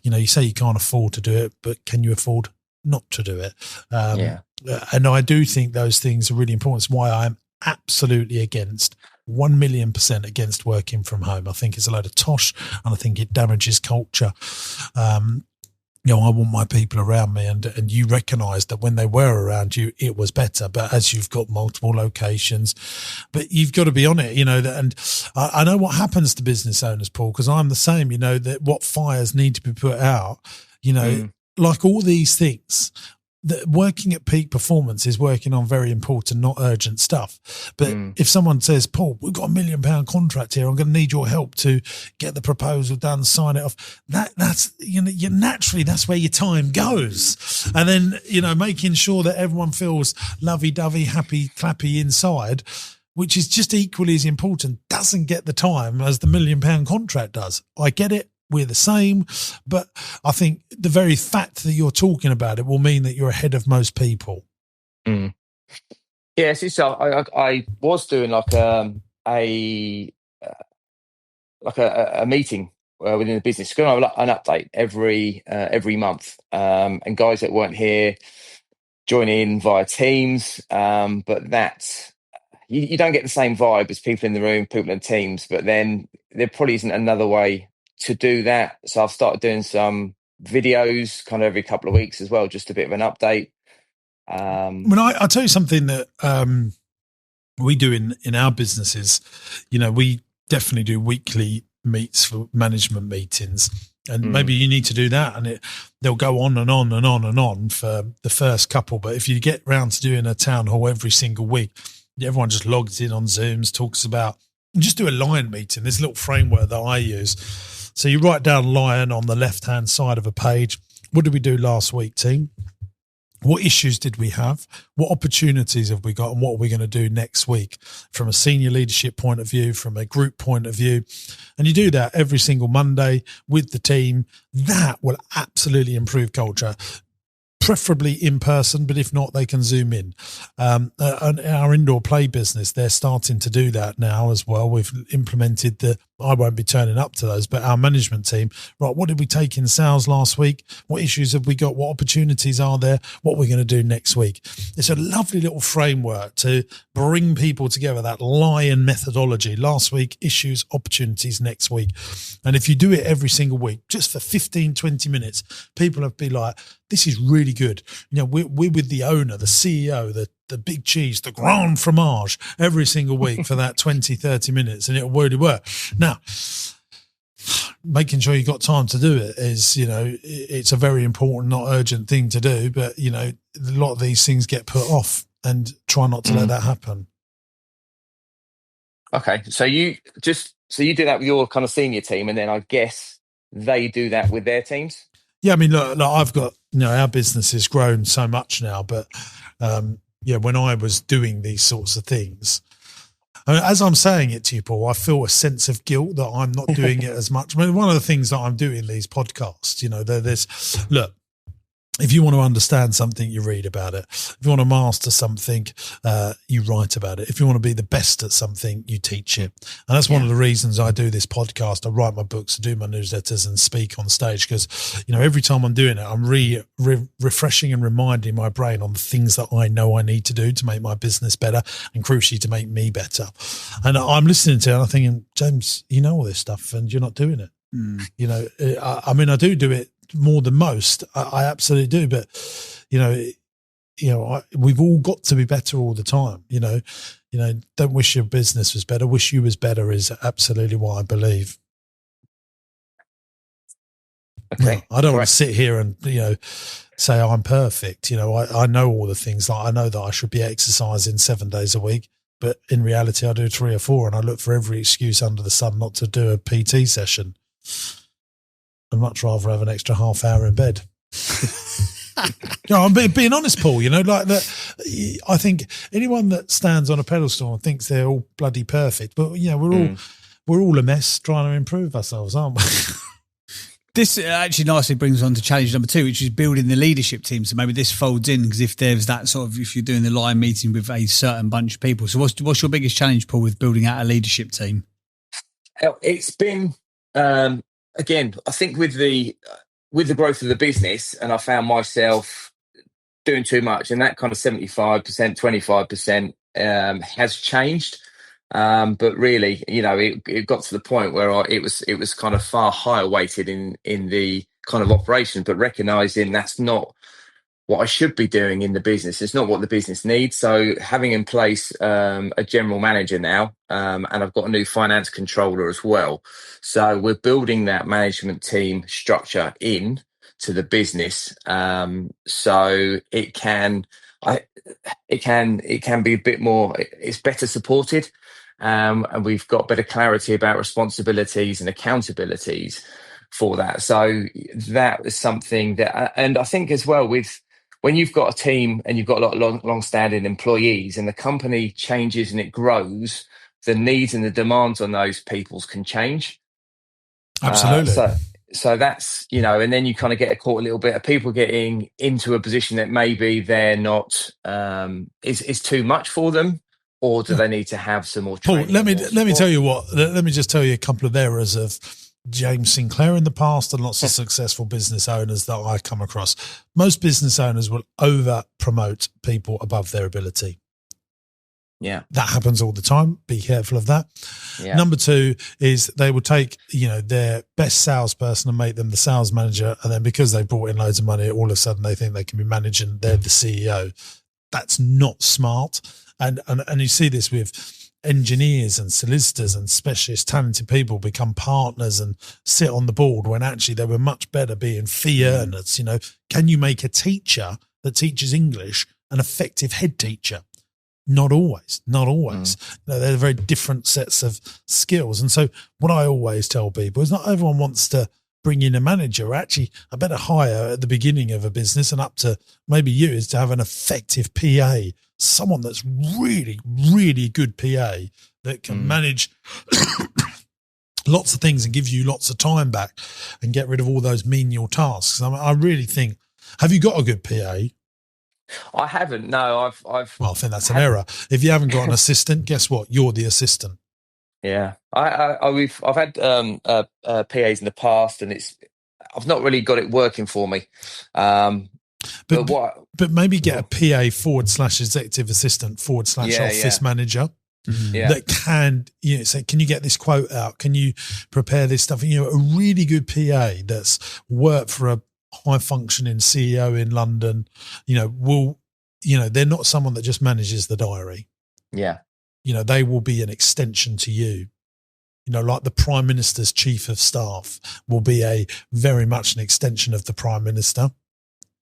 [SPEAKER 1] you say you can't afford to do it, but can you afford not to do it? And I do think those things are really important. It's why I'm absolutely against 1,000,000% against working from home. I think it's a load of tosh, and I think it damages culture. I want my people around me, and you recognise that when they were around you, it was better. But as you've got multiple locations, but you've got to be on it, and I know what happens to business owners, Paul, because I'm the same, that what fires need to be put out, like all these things. That working at peak performance is working on very important, not urgent stuff. But if someone says, Paul, we've got a £1 million contract here, I'm going to need your help to get the proposal done, sign it off. That's, naturally, that's where your time goes. And then, making sure that everyone feels lovey-dovey, happy, clappy inside, which is just equally as important, doesn't get the time as the £1 million contract does. I get it. We're the same, but I think the very fact that you're talking about it will mean that you're ahead of most people.
[SPEAKER 6] Yes, I was doing like a meeting within the business, going to have an update every month, and guys that weren't here join in via Teams, but that you don't get the same vibe as people in the room, people in Teams. But then there probably isn't another way to do that, so I've started doing some videos kind of every couple of weeks as well, just a bit of an update.
[SPEAKER 1] I'll tell you something that we do in our businesses. We definitely do weekly meets for management meetings, and maybe you need to do that, and they'll go on and on and on and on for the first couple. But if you get round to doing a town hall every single week, everyone just logs in on Zooms, talks about, and just do a Lion meeting. There's a little framework that I use. So you write down Lion on the left-hand side of a page. What did we do last week, team? What issues did we have? What opportunities have we got? And what are we going to do next week from a senior leadership point of view, from a group point of view? And you do that every single Monday with the team. That will absolutely improve culture. Preferably in person, but if not, they can Zoom in. And our indoor play business, they're starting to do that now as well. We've implemented I won't be turning up to those, but our management team, right, what did we take in sales last week? What issues have we got? What opportunities are there? What are we going to do next week? It's a lovely little framework to bring people together, that Lion methodology. Last week, issues, opportunities next week. And if you do it every single week, just for 15, 20 minutes, people will be like, this is really good. We're with the owner, the CEO, the big cheese, the grand fromage every single week for that 20, 30 minutes, and it'll really work. Now, making sure you've got time to do it is, it's a very important, not urgent thing to do, but, a lot of these things get put off, and try not to let that happen.
[SPEAKER 6] Okay. So you do that with your kind of senior team, and then I guess they do that with their teams?
[SPEAKER 1] Yeah, I mean, look, I've got, our business has grown so much now, but when I was doing these sorts of things, as I'm saying it to you, Paul, I feel a sense of guilt that I'm not doing it as much. I mean, one of the things that I'm doing these podcasts, look, if you want to understand something, you read about it. If you want to master something, you write about it. If you want to be the best at something, you teach it. And that's one of the reasons I do this podcast. I write my books, I do my newsletters, and speak on stage, because, every time I'm doing it, I'm refreshing and reminding my brain on the things that I know I need to do to make my business better, and crucially to make me better. And I'm listening to it and I'm thinking, James, you know all this stuff and you're not doing it. I do it more than most. I absolutely do, but we've all got to be better all the time. Don't wish your business was better, wish you was better is absolutely what I believe.
[SPEAKER 6] Okay.
[SPEAKER 1] I don't want to sit here and say I'm perfect. I know all the things. Like, I know that I should be exercising 7 days a week, but in reality I do 3 or 4, and I look for every excuse under the sun not to do a PT session. I'd much rather have an extra half hour in bed. I'm being honest, Paul. Like that. I think anyone that stands on a pedestal and thinks they're all bloody perfect, but we're all a mess trying to improve ourselves, aren't we?
[SPEAKER 2] This actually nicely brings on to challenge number 2, which is building the leadership team. So maybe this folds in, because if there's that sort of, if you're doing the Lion meeting with a certain bunch of people. So what's your biggest challenge, Paul, with building out a leadership team?
[SPEAKER 6] It's been. Again, I think with the growth of the business, and I found myself doing too much, and that kind of 75%, 25% has changed. But really, it got to the point where it was kind of far higher weighted in the kind of operation, but recognizing that's not what I should be doing in the business. It's not what the business needs. So having in place a general manager now, and I've got a new finance controller as well. So we're building that management team structure in to the business, so it can be a bit more. It's better supported, and we've got better clarity about responsibilities and accountabilities for that. So that is something that, and I think as well with when you've got a team and you've got a lot of long-standing employees and the company changes and it grows, the needs and the demands on those peoples can change.
[SPEAKER 1] Absolutely.
[SPEAKER 6] So that's, and then you kind of get caught a little bit of people getting into a position that maybe they're not, is too much for them, or do they need to have some more training?
[SPEAKER 1] Paul, let me tell you what, let me just tell you a couple of errors of James Sinclair in the past and lots of successful business owners that I come across. Most business owners will over promote people above their ability.
[SPEAKER 6] Yeah.
[SPEAKER 1] That happens all the time. Be careful of that. Yeah. Number two is they will take, their best salesperson and make them the sales manager. And then because they brought in loads of money, all of a sudden they think they can be managing, they're the CEO. That's not smart. And you see this with engineers and solicitors and specialist talented people become partners and sit on the board when actually they were much better being fee earners. Can you make a teacher that teaches English an effective head teacher? Not always. They're very different sets of skills. And so what I always tell people is not everyone wants to bring in a manager. Actually, a better hire at the beginning of a business and up to maybe you is to have an effective PA, someone that's really, really good PA that can manage lots of things and give you lots of time back and get rid of all those menial tasks. I really think, have you got a good PA?
[SPEAKER 6] I haven't. No, I've.
[SPEAKER 1] Well, I think that's an error. If you haven't got an assistant, guess what? You're the assistant.
[SPEAKER 6] Yeah, I've had PAs in the past, and I've not really got it working for me.
[SPEAKER 1] But maybe get a PA /executive assistant /office manager that can say, can you get this quote out? Can you prepare this stuff? A really good PA that's worked for a high functioning CEO in London, they're not someone that just manages the diary.
[SPEAKER 6] Yeah.
[SPEAKER 1] They will be an extension to you. Like the Prime Minister's chief of staff will be very much an extension of the Prime Minister.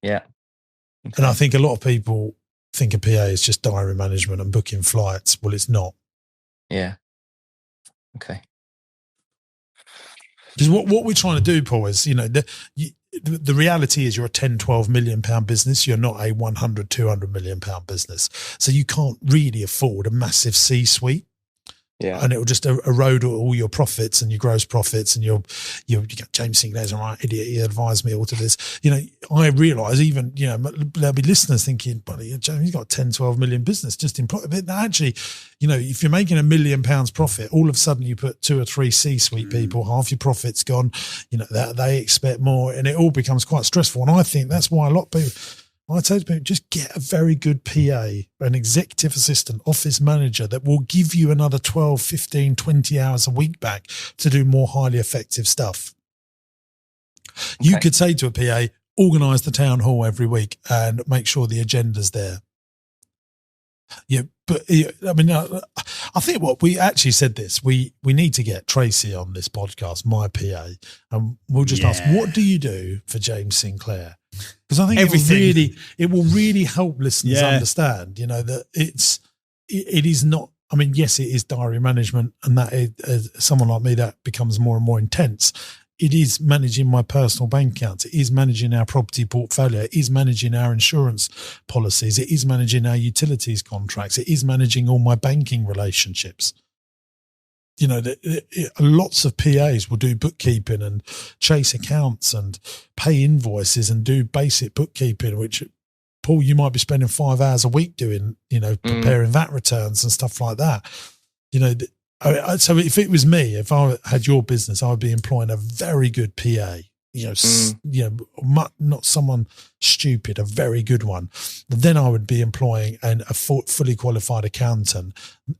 [SPEAKER 6] Yeah. Okay.
[SPEAKER 1] And I think a lot of people think a PA is just diary management and booking flights. Well, it's not.
[SPEAKER 6] Yeah. Okay.
[SPEAKER 1] Because what we're trying to do, Paul, is, the reality is you're a 10, 12 million pound business. You're not a 100, 200 million pound business. So you can't really afford a massive C-suite.
[SPEAKER 6] Yeah.
[SPEAKER 1] And it will just erode all your profits and your gross profits. And you got James Sinclair's a right idiot. He advised me all to this. I realise even, there'll be listeners thinking, buddy, James, he's got a 10, 12 million business just employ. But actually, if you're making £1 million profit, all of a sudden you put 2 or 3 C-suite people, half your profit's gone, they expect more and it all becomes quite stressful. And I think that's why a lot of people, I tell people, just get a very good PA, an executive assistant, office manager that will give you another 12, 15, 20 hours a week back to do more highly effective stuff. Okay. You could say to a PA, organise the town hall every week and make sure the agenda's there. Yeah, but I think what we actually said this, we need to get Tracy on this podcast, my PA, and we'll just ask, what do you do for James Sinclair? Because I think it will really help listeners understand, that it is not. I mean, yes, it is diary management, and that is, someone like me, that becomes more and more intense. It is managing my personal bank accounts. It is managing our property portfolio. It is managing our insurance policies. It is managing our utilities contracts. It is managing all my banking relationships. Lots of PAs will do bookkeeping and chase accounts and pay invoices and do basic bookkeeping, which, Paul, you might be spending 5 hours a week doing, preparing VAT returns and stuff like that. So if it was me, if I had your business, I would be employing a very good PA, not someone stupid, a very good one. Then I would be employing a fully qualified accountant,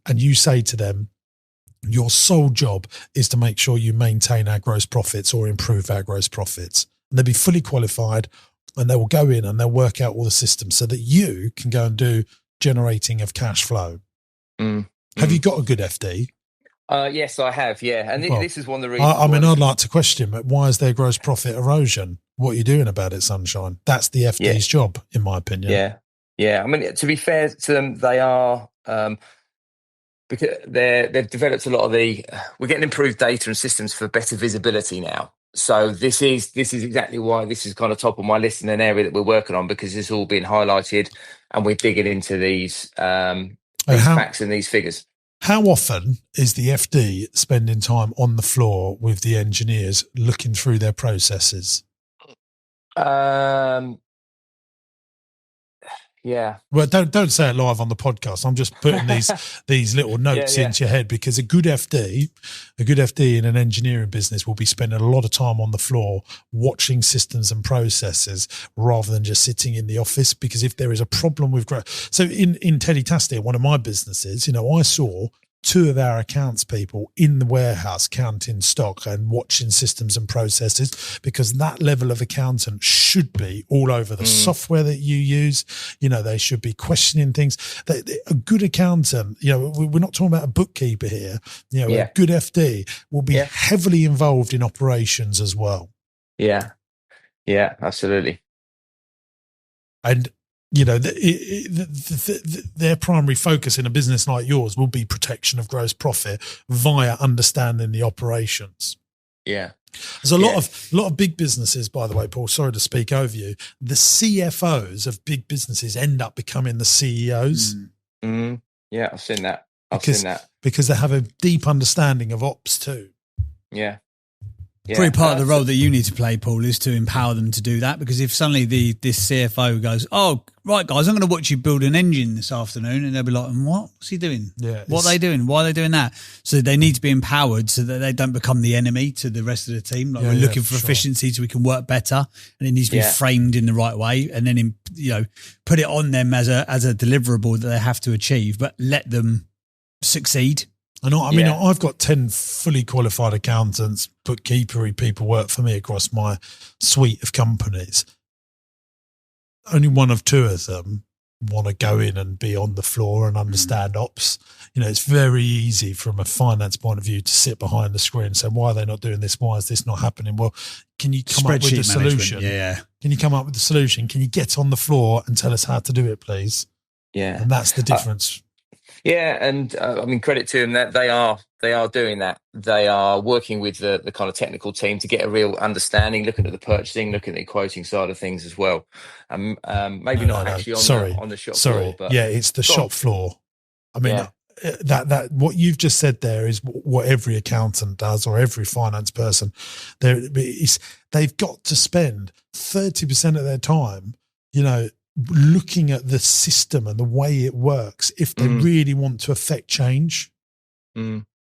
[SPEAKER 1] and you say to them, Your sole job is to make sure you maintain our gross profits or improve our gross profits. And they'll be fully qualified, and they will go in and they'll work out all the systems so that you can go and do generating of cash flow. Have you got a good FD?
[SPEAKER 6] Yes, I have. Yeah. And
[SPEAKER 1] Well,
[SPEAKER 6] this is one of the reasons.
[SPEAKER 1] I'd like to question, but why is there gross profit erosion? What are you doing about it, Sunshine? That's the FD's job, in my opinion.
[SPEAKER 6] Yeah. Yeah. I mean, to be fair to them, they are, because they've developed a lot of we're getting improved data and systems for better visibility now. So this is exactly why this is kind of top of my list in an area that we're working on, because it's all been highlighted and we're digging into these facts and these figures.
[SPEAKER 1] How often is the FD spending time on the floor with the engineers looking through their processes?
[SPEAKER 6] Yeah.
[SPEAKER 1] Well, don't say it live on the podcast. I'm just putting these little notes into your head, because a good FD in an engineering business will be spending a lot of time on the floor watching systems and processes rather than just sitting in the office. Because if there is a problem with growth, so in Teddy Tasty, one of my businesses, I saw 2 of our accounts people in the warehouse counting stock and watching systems and processes, because that level of accountant should be all over the software that you use. They should be questioning things. A good accountant, we're not talking about a bookkeeper here. A good FD will be heavily involved in operations as well.
[SPEAKER 6] Yeah. Yeah, absolutely.
[SPEAKER 1] And their primary focus in a business like yours will be protection of gross profit via understanding the operations.
[SPEAKER 6] Yeah.
[SPEAKER 1] There's a lot of big businesses, by the way, Paul, sorry to speak over you. The CFOs of big businesses end up becoming the CEOs.
[SPEAKER 6] Yeah, I've seen that.
[SPEAKER 1] Because they have a deep understanding of ops too.
[SPEAKER 6] Yeah.
[SPEAKER 2] Probably part of the role that you need to play, Paul, is to empower them to do that. Because if suddenly this CFO goes, "Oh, right, guys, I'm going to watch you build an engine this afternoon," and they'll be like, "What's he doing? What are they doing? Why are they doing that?" So they need to be empowered so that they don't become the enemy to the rest of the team. Like, we're looking for efficiency so we can work better, and it needs to be framed in the right way, and then put it on them as a deliverable that they have to achieve, but let them succeed.
[SPEAKER 1] I've got 10 fully qualified accountants, bookkeepery people work for me across my suite of companies. Only one of 2 of them want to go in and be on the floor and understand ops. It's very easy from a finance point of view to sit behind the screen and say, why are they not doing this? Why is this not happening? Well, can you come up with the solution?
[SPEAKER 2] Yeah.
[SPEAKER 1] Can you come up with the solution? Can you get on the floor and tell us how to do it, please?
[SPEAKER 6] Yeah.
[SPEAKER 1] And that's the difference.
[SPEAKER 6] And credit to them that they are doing that. They are working with the kind of technical team to get a real understanding, looking at the purchasing, looking at the quoting side of things as well. Maybe not actually on the shop floor, but
[SPEAKER 1] it's the shop floor. That what you've just said there is what every accountant does, or every finance person. They've got to spend 30% of their time, looking at the system and the way it works if they really want to affect change.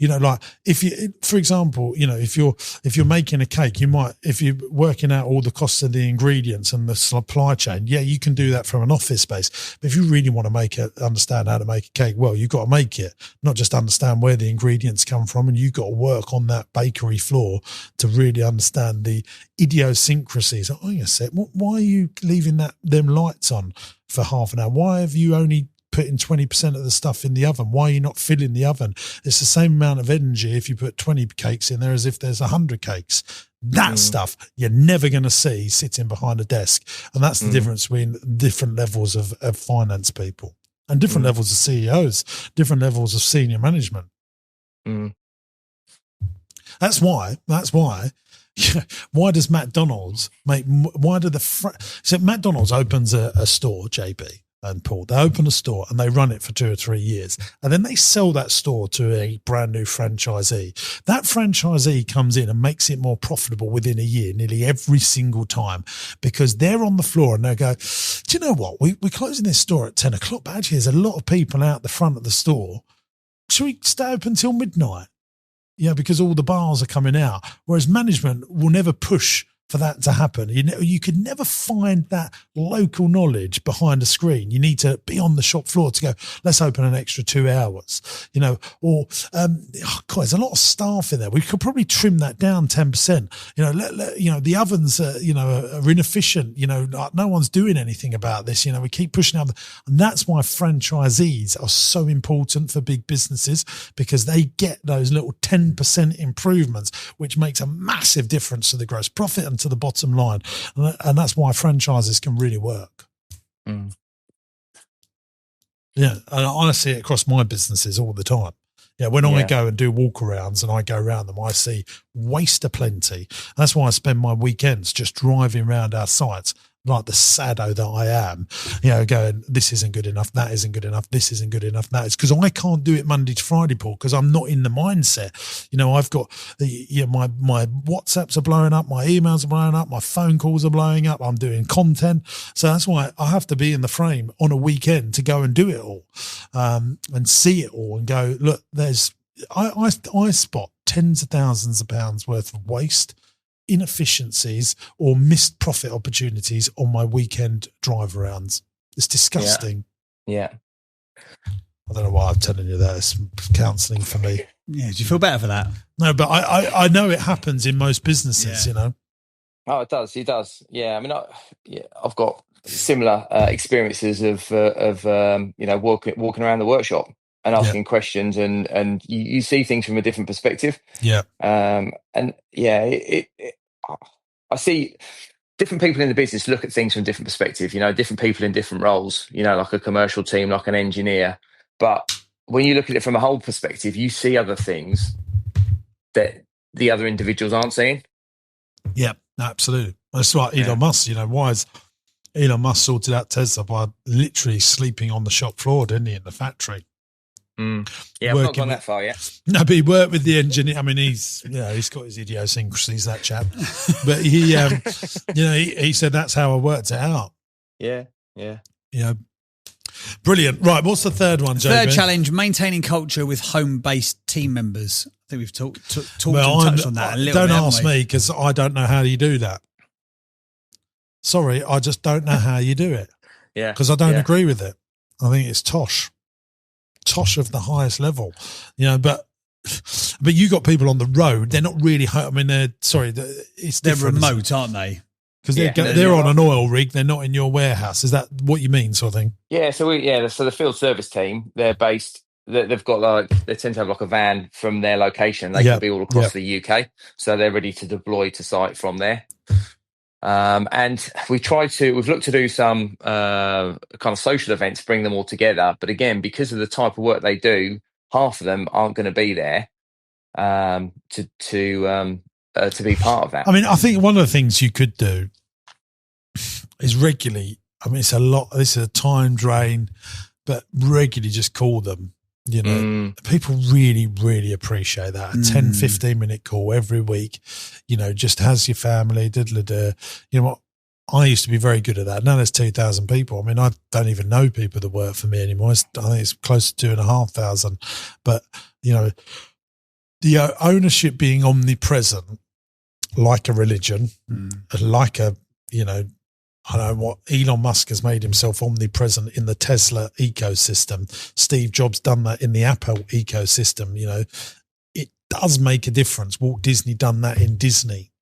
[SPEAKER 1] Like if you, for example, if you're making a cake, if you're working out all the costs of the ingredients and the supply chain, you can do that from an office space. But if you really want to understand how to make a cake, well, you've got to make it, not just understand where the ingredients come from. And you've got to work on that bakery floor to really understand the idiosyncrasies. Oh, yes, why are you leaving them lights on for half an hour? Why have you only putting 20% of the stuff in the oven? Why are you not filling the oven? It's the same amount of energy if you put 20 cakes in there as if there's 100 cakes. That stuff you're never going to see sitting behind a desk. And that's the difference between different levels of finance people and different levels of CEOs, different levels of senior management. That's why why does McDonald's so McDonald's opens a store, JB and Paul, they open a store and they run it for 2 or 3 years, and then they sell that store to a brand new franchisee. That franchisee comes in and makes it more profitable within a year, nearly every single time, because they're on the floor and they go, do you know what? We're closing this store at 10 o'clock, but actually there's a lot of people out the front of the store. Should we stay open until midnight? Because all the bars are coming out. Whereas management will never push for that to happen. You could never find that local knowledge behind a screen. You need to be on the shop floor to go, let's open an extra 2 hours, or, there's a lot of staff in there. We could probably trim that down 10%. The ovens, are inefficient. No one's doing anything about this. We keep pushing out. And that's why franchisees are so important for big businesses, because they get those little 10% improvements, which makes a massive difference to the gross profit and to the bottom line. And that's why franchises can really work.
[SPEAKER 6] Mm.
[SPEAKER 1] Yeah. And I see it across my businesses all the time. Yeah, when I go and do walk-arounds and I go around them, I see waste aplenty. That's why I spend my weekends just driving around our sites like the sado that I am, going, this isn't good enough, that isn't good enough, this isn't good enough, that is, because I can't do it Monday to Friday, Paul, because I'm not in the mindset. I've got my WhatsApps are blowing up, my emails are blowing up, my phone calls are blowing up, I'm doing content. So that's why I have to be in the frame on a weekend to go and do it all, and see it all and go, look, I spot tens of thousands of pounds worth of waste, inefficiencies, or missed profit opportunities on my weekend drive arounds. It's disgusting.
[SPEAKER 6] Yeah.
[SPEAKER 1] I don't know why I'm telling you that. It's counselling for me.
[SPEAKER 2] Yeah. Do you feel better for that?
[SPEAKER 1] No, but I know it happens in most businesses,
[SPEAKER 6] Oh, it does. It does. Yeah. I mean, I've got similar experiences of walking around the workshop and asking questions, and you see things from a different perspective.
[SPEAKER 1] Yeah.
[SPEAKER 6] I see different people in the business look at things from different perspective, different people in different roles, like a commercial team, like an engineer. But when you look at it from a whole perspective, you see other things that the other individuals aren't seeing.
[SPEAKER 1] Yeah, absolutely. That's like Elon Musk, why is Elon Musk sorted out Tesla by literally sleeping on the shop floor, didn't he, in the factory?
[SPEAKER 6] Yeah, I've not gone that far yet.
[SPEAKER 1] No, but he worked with the engineer. I mean, he's got his idiosyncrasies, that chap. But he said that's how I worked it out.
[SPEAKER 6] Yeah.
[SPEAKER 1] Brilliant. Right, what's the third one, Joe?
[SPEAKER 2] Third challenge: maintaining culture with home-based team members. I think we've touched on that a little bit.
[SPEAKER 1] Don't ask me, because I don't know how you do that. Sorry, I just don't know how you do it.
[SPEAKER 6] Yeah,
[SPEAKER 1] because I don't agree with it. I think it's tosh of the highest level, but you got people on the road. They're not really. I mean, they're
[SPEAKER 2] remote, aren't they?
[SPEAKER 1] Because they're on an oil rig. They're not in your warehouse. Is that what you mean, sort of thing?
[SPEAKER 6] Yeah. So the field service team, they're based. They've got they tend to have like a van from their location. They can be all across the UK, so they're ready to deploy to site from there. And we've looked to do some kind of social events, bring them all together. But again, because of the type of work they do, half of them aren't going to be there to be part of that.
[SPEAKER 1] I mean, I think one of the things you could do is regularly. I mean, it's a lot. This is a time drain, but regularly just call them. People really, really appreciate that. A 10, 15-minute call every week, just has your family, diddle-a-da. You know what? I used to be very good at that. Now there's 2,000 people. I mean, I don't even know people that work for me anymore. I think it's close to 2,500. But, the ownership being omnipresent, like a religion, like a, I know what Elon Musk has made himself omnipresent in the Tesla ecosystem. Steve Jobs done that in the Apple ecosystem. It does make a difference. Walt Disney done that in Disney.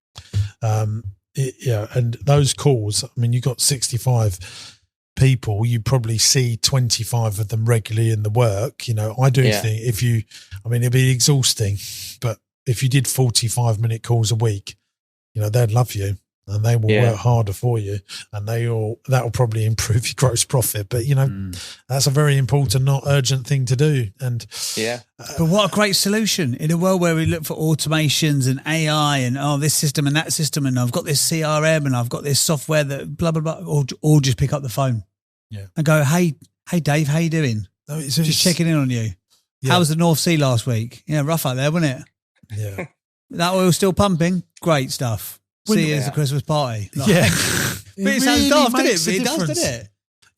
[SPEAKER 1] And those calls, I mean, you got 65 people, you probably see 25 of them regularly in the work. I do think it'd be exhausting, but if you did 45-minute calls a week, they'd love you. And they will work harder for you, and that will probably improve your gross profit. But that's a very important, not urgent thing to do. And
[SPEAKER 2] but what a great solution in a world where we look for automations and AI and this system and that system, and I've got this CRM and I've got this software that blah blah blah. Or just pick up the phone, and go, hey Dave, how you doing? No, just checking in on you. How was the North Sea last week? Yeah, rough out there, wasn't it?
[SPEAKER 1] Yeah,
[SPEAKER 2] that oil still pumping. Great stuff. See you as a Christmas party. But it sounds daft, doesn't it? But it does, doesn't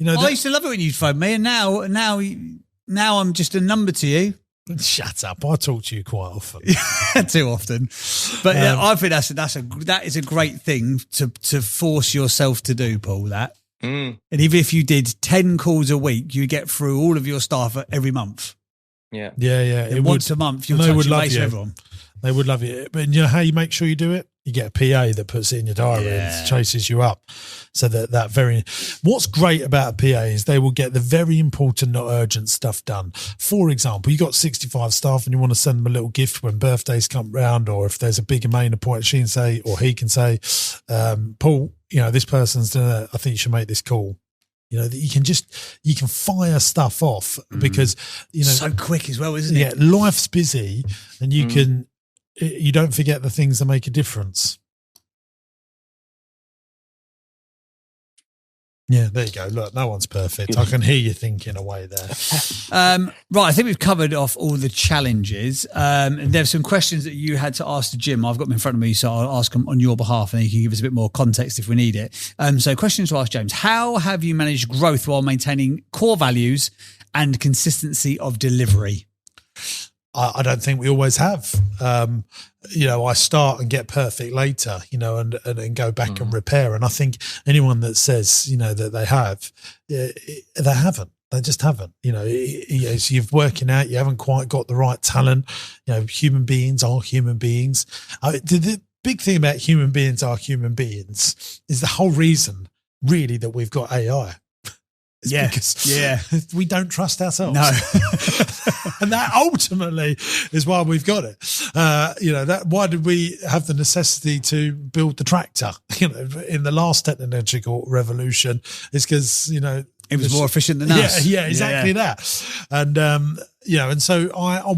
[SPEAKER 2] it? I used to love it when you'd phone me, and now I'm just a number to you.
[SPEAKER 1] Shut up! I talk to you quite often.
[SPEAKER 2] Too often. But yeah, I think that is a great thing to force yourself to do, Paul. That. And even if you did 10 calls a week, you get through all of your staff every month.
[SPEAKER 6] Yeah.
[SPEAKER 2] And once a month, you'll touch base with everyone.
[SPEAKER 1] They would love you. But you know how you make sure you do it? You get a PA that puts it in your diary and chases you up. So what's great about a PA is they will get the very important, not urgent stuff done. For example, you got 65 staff and you want to send them a little gift when birthdays come round, or if there's a big main appointment, he can say, Paul, this person's doing that. I think you should make this call. That you can fire stuff off because,
[SPEAKER 2] so quick as well, isn't it?
[SPEAKER 1] Yeah. Life's busy and you don't forget the things that make a difference. Yeah, there you go. Look, no one's perfect. I can hear you thinking away there.
[SPEAKER 2] Right, I think we've covered off all the challenges. There's some questions that you had to ask to Jim. I've got them in front of me, so I'll ask them on your behalf, and you can give us a bit more context if we need it. So questions to ask James. How have you managed growth while maintaining core values and consistency of delivery?
[SPEAKER 1] I don't think we always have. I start and get perfect later, and go back and repair. And I think anyone that says, that they have, they haven't. They just haven't. So you're working out, you haven't quite got the right talent. Human beings are human beings. The big thing about human beings are human beings is the whole reason, really, that we've got AI. Because we don't trust ourselves. No. And that ultimately is why we've got it. Why did we have the necessity to build the tractor? In the last technological revolution, is because,
[SPEAKER 2] it was more efficient than us.
[SPEAKER 1] Yeah, exactly that. And, and so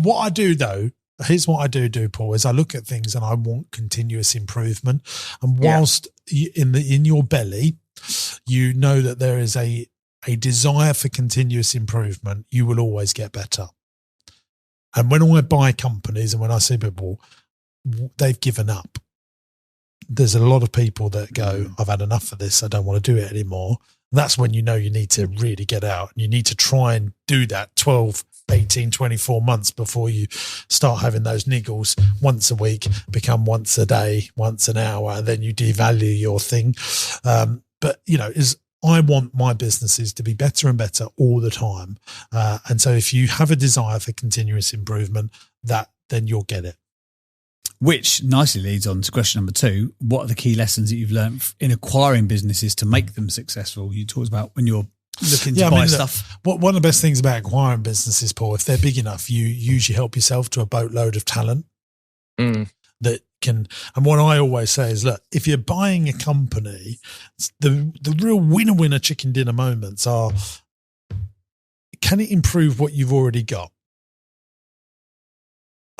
[SPEAKER 1] what I do though, here's what I do, Paul, is I look at things and I want continuous improvement. And whilst in your belly, that there is a desire for continuous improvement, you will always get better. And when I buy companies and when I see people, they've given up. There's a lot of people that go, I've had enough of this. I don't want to do it anymore. That's when you need to really get out. You need to try and do that 12, 18, 24 months before you start having those niggles once a week, become once a day, once an hour, and then you devalue your thing. I want my businesses to be better and better all the time. And so if you have a desire for continuous improvement, then you'll get it.
[SPEAKER 2] Which nicely leads on to question number 2. What are the key lessons that you've learned in acquiring businesses to make them successful? You talked about when you're looking to buy stuff.
[SPEAKER 1] One of the best things about acquiring businesses, Paul, if they're big enough, you usually help yourself to a boatload of talent. That can, and what I always say is, look, if you're buying a company, the real winner chicken dinner moments are, can it improve what you've already got?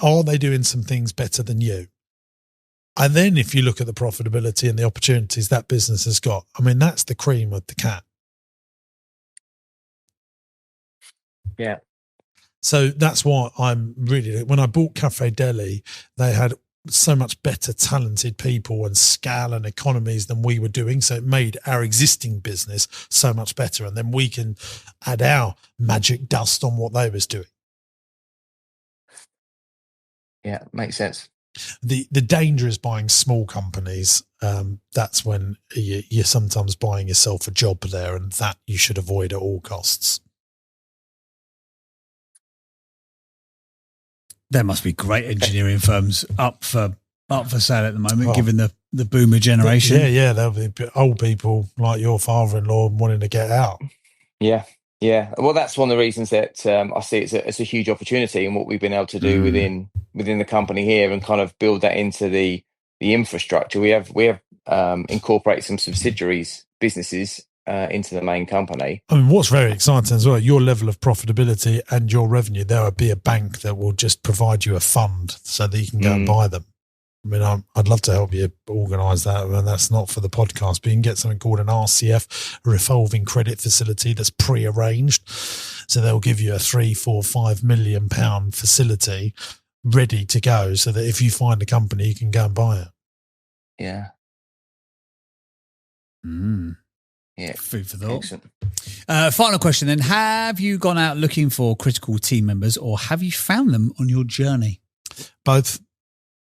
[SPEAKER 1] Are they doing some things better than you? And then if you look at the profitability and the opportunities that business has got, that's the cream of the cat.
[SPEAKER 6] Yeah.
[SPEAKER 1] So that's why when I bought Cafe Deli, they had so much better talented people and scale and economies than we were doing. So it made our existing business so much better. And then we can add our magic dust on what they was doing.
[SPEAKER 6] Yeah, makes sense.
[SPEAKER 1] The danger is buying small companies. That's when you're sometimes buying yourself a job there, and that you should avoid at all costs.
[SPEAKER 2] There must be great engineering firms up for sale at the moment, given the boomer generation.
[SPEAKER 1] There'll be old people like your father-in-law wanting to get out.
[SPEAKER 6] Yeah. Well, that's one of the reasons that I see it's a huge opportunity, and what we've been able to do within the company here, and kind of build that into the infrastructure. We have incorporated some subsidiaries businesses into the main company. What's
[SPEAKER 1] very exciting as well, your level of profitability and your revenue, there will be a bank that will just provide you a fund so that you can go and buy them. I'd love to help you organise that, and that's not for the podcast, but you can get something called an RCF, a revolving credit facility that's pre-arranged. So they'll give you a 3, 4, 5 million pound facility ready to go, so that if you find a company, you can go and buy it.
[SPEAKER 6] Yeah. Yeah.
[SPEAKER 2] Food for thought.
[SPEAKER 6] Excellent.
[SPEAKER 2] Final question then. Have you gone out looking for critical team members or have you found them on your journey?
[SPEAKER 1] Both,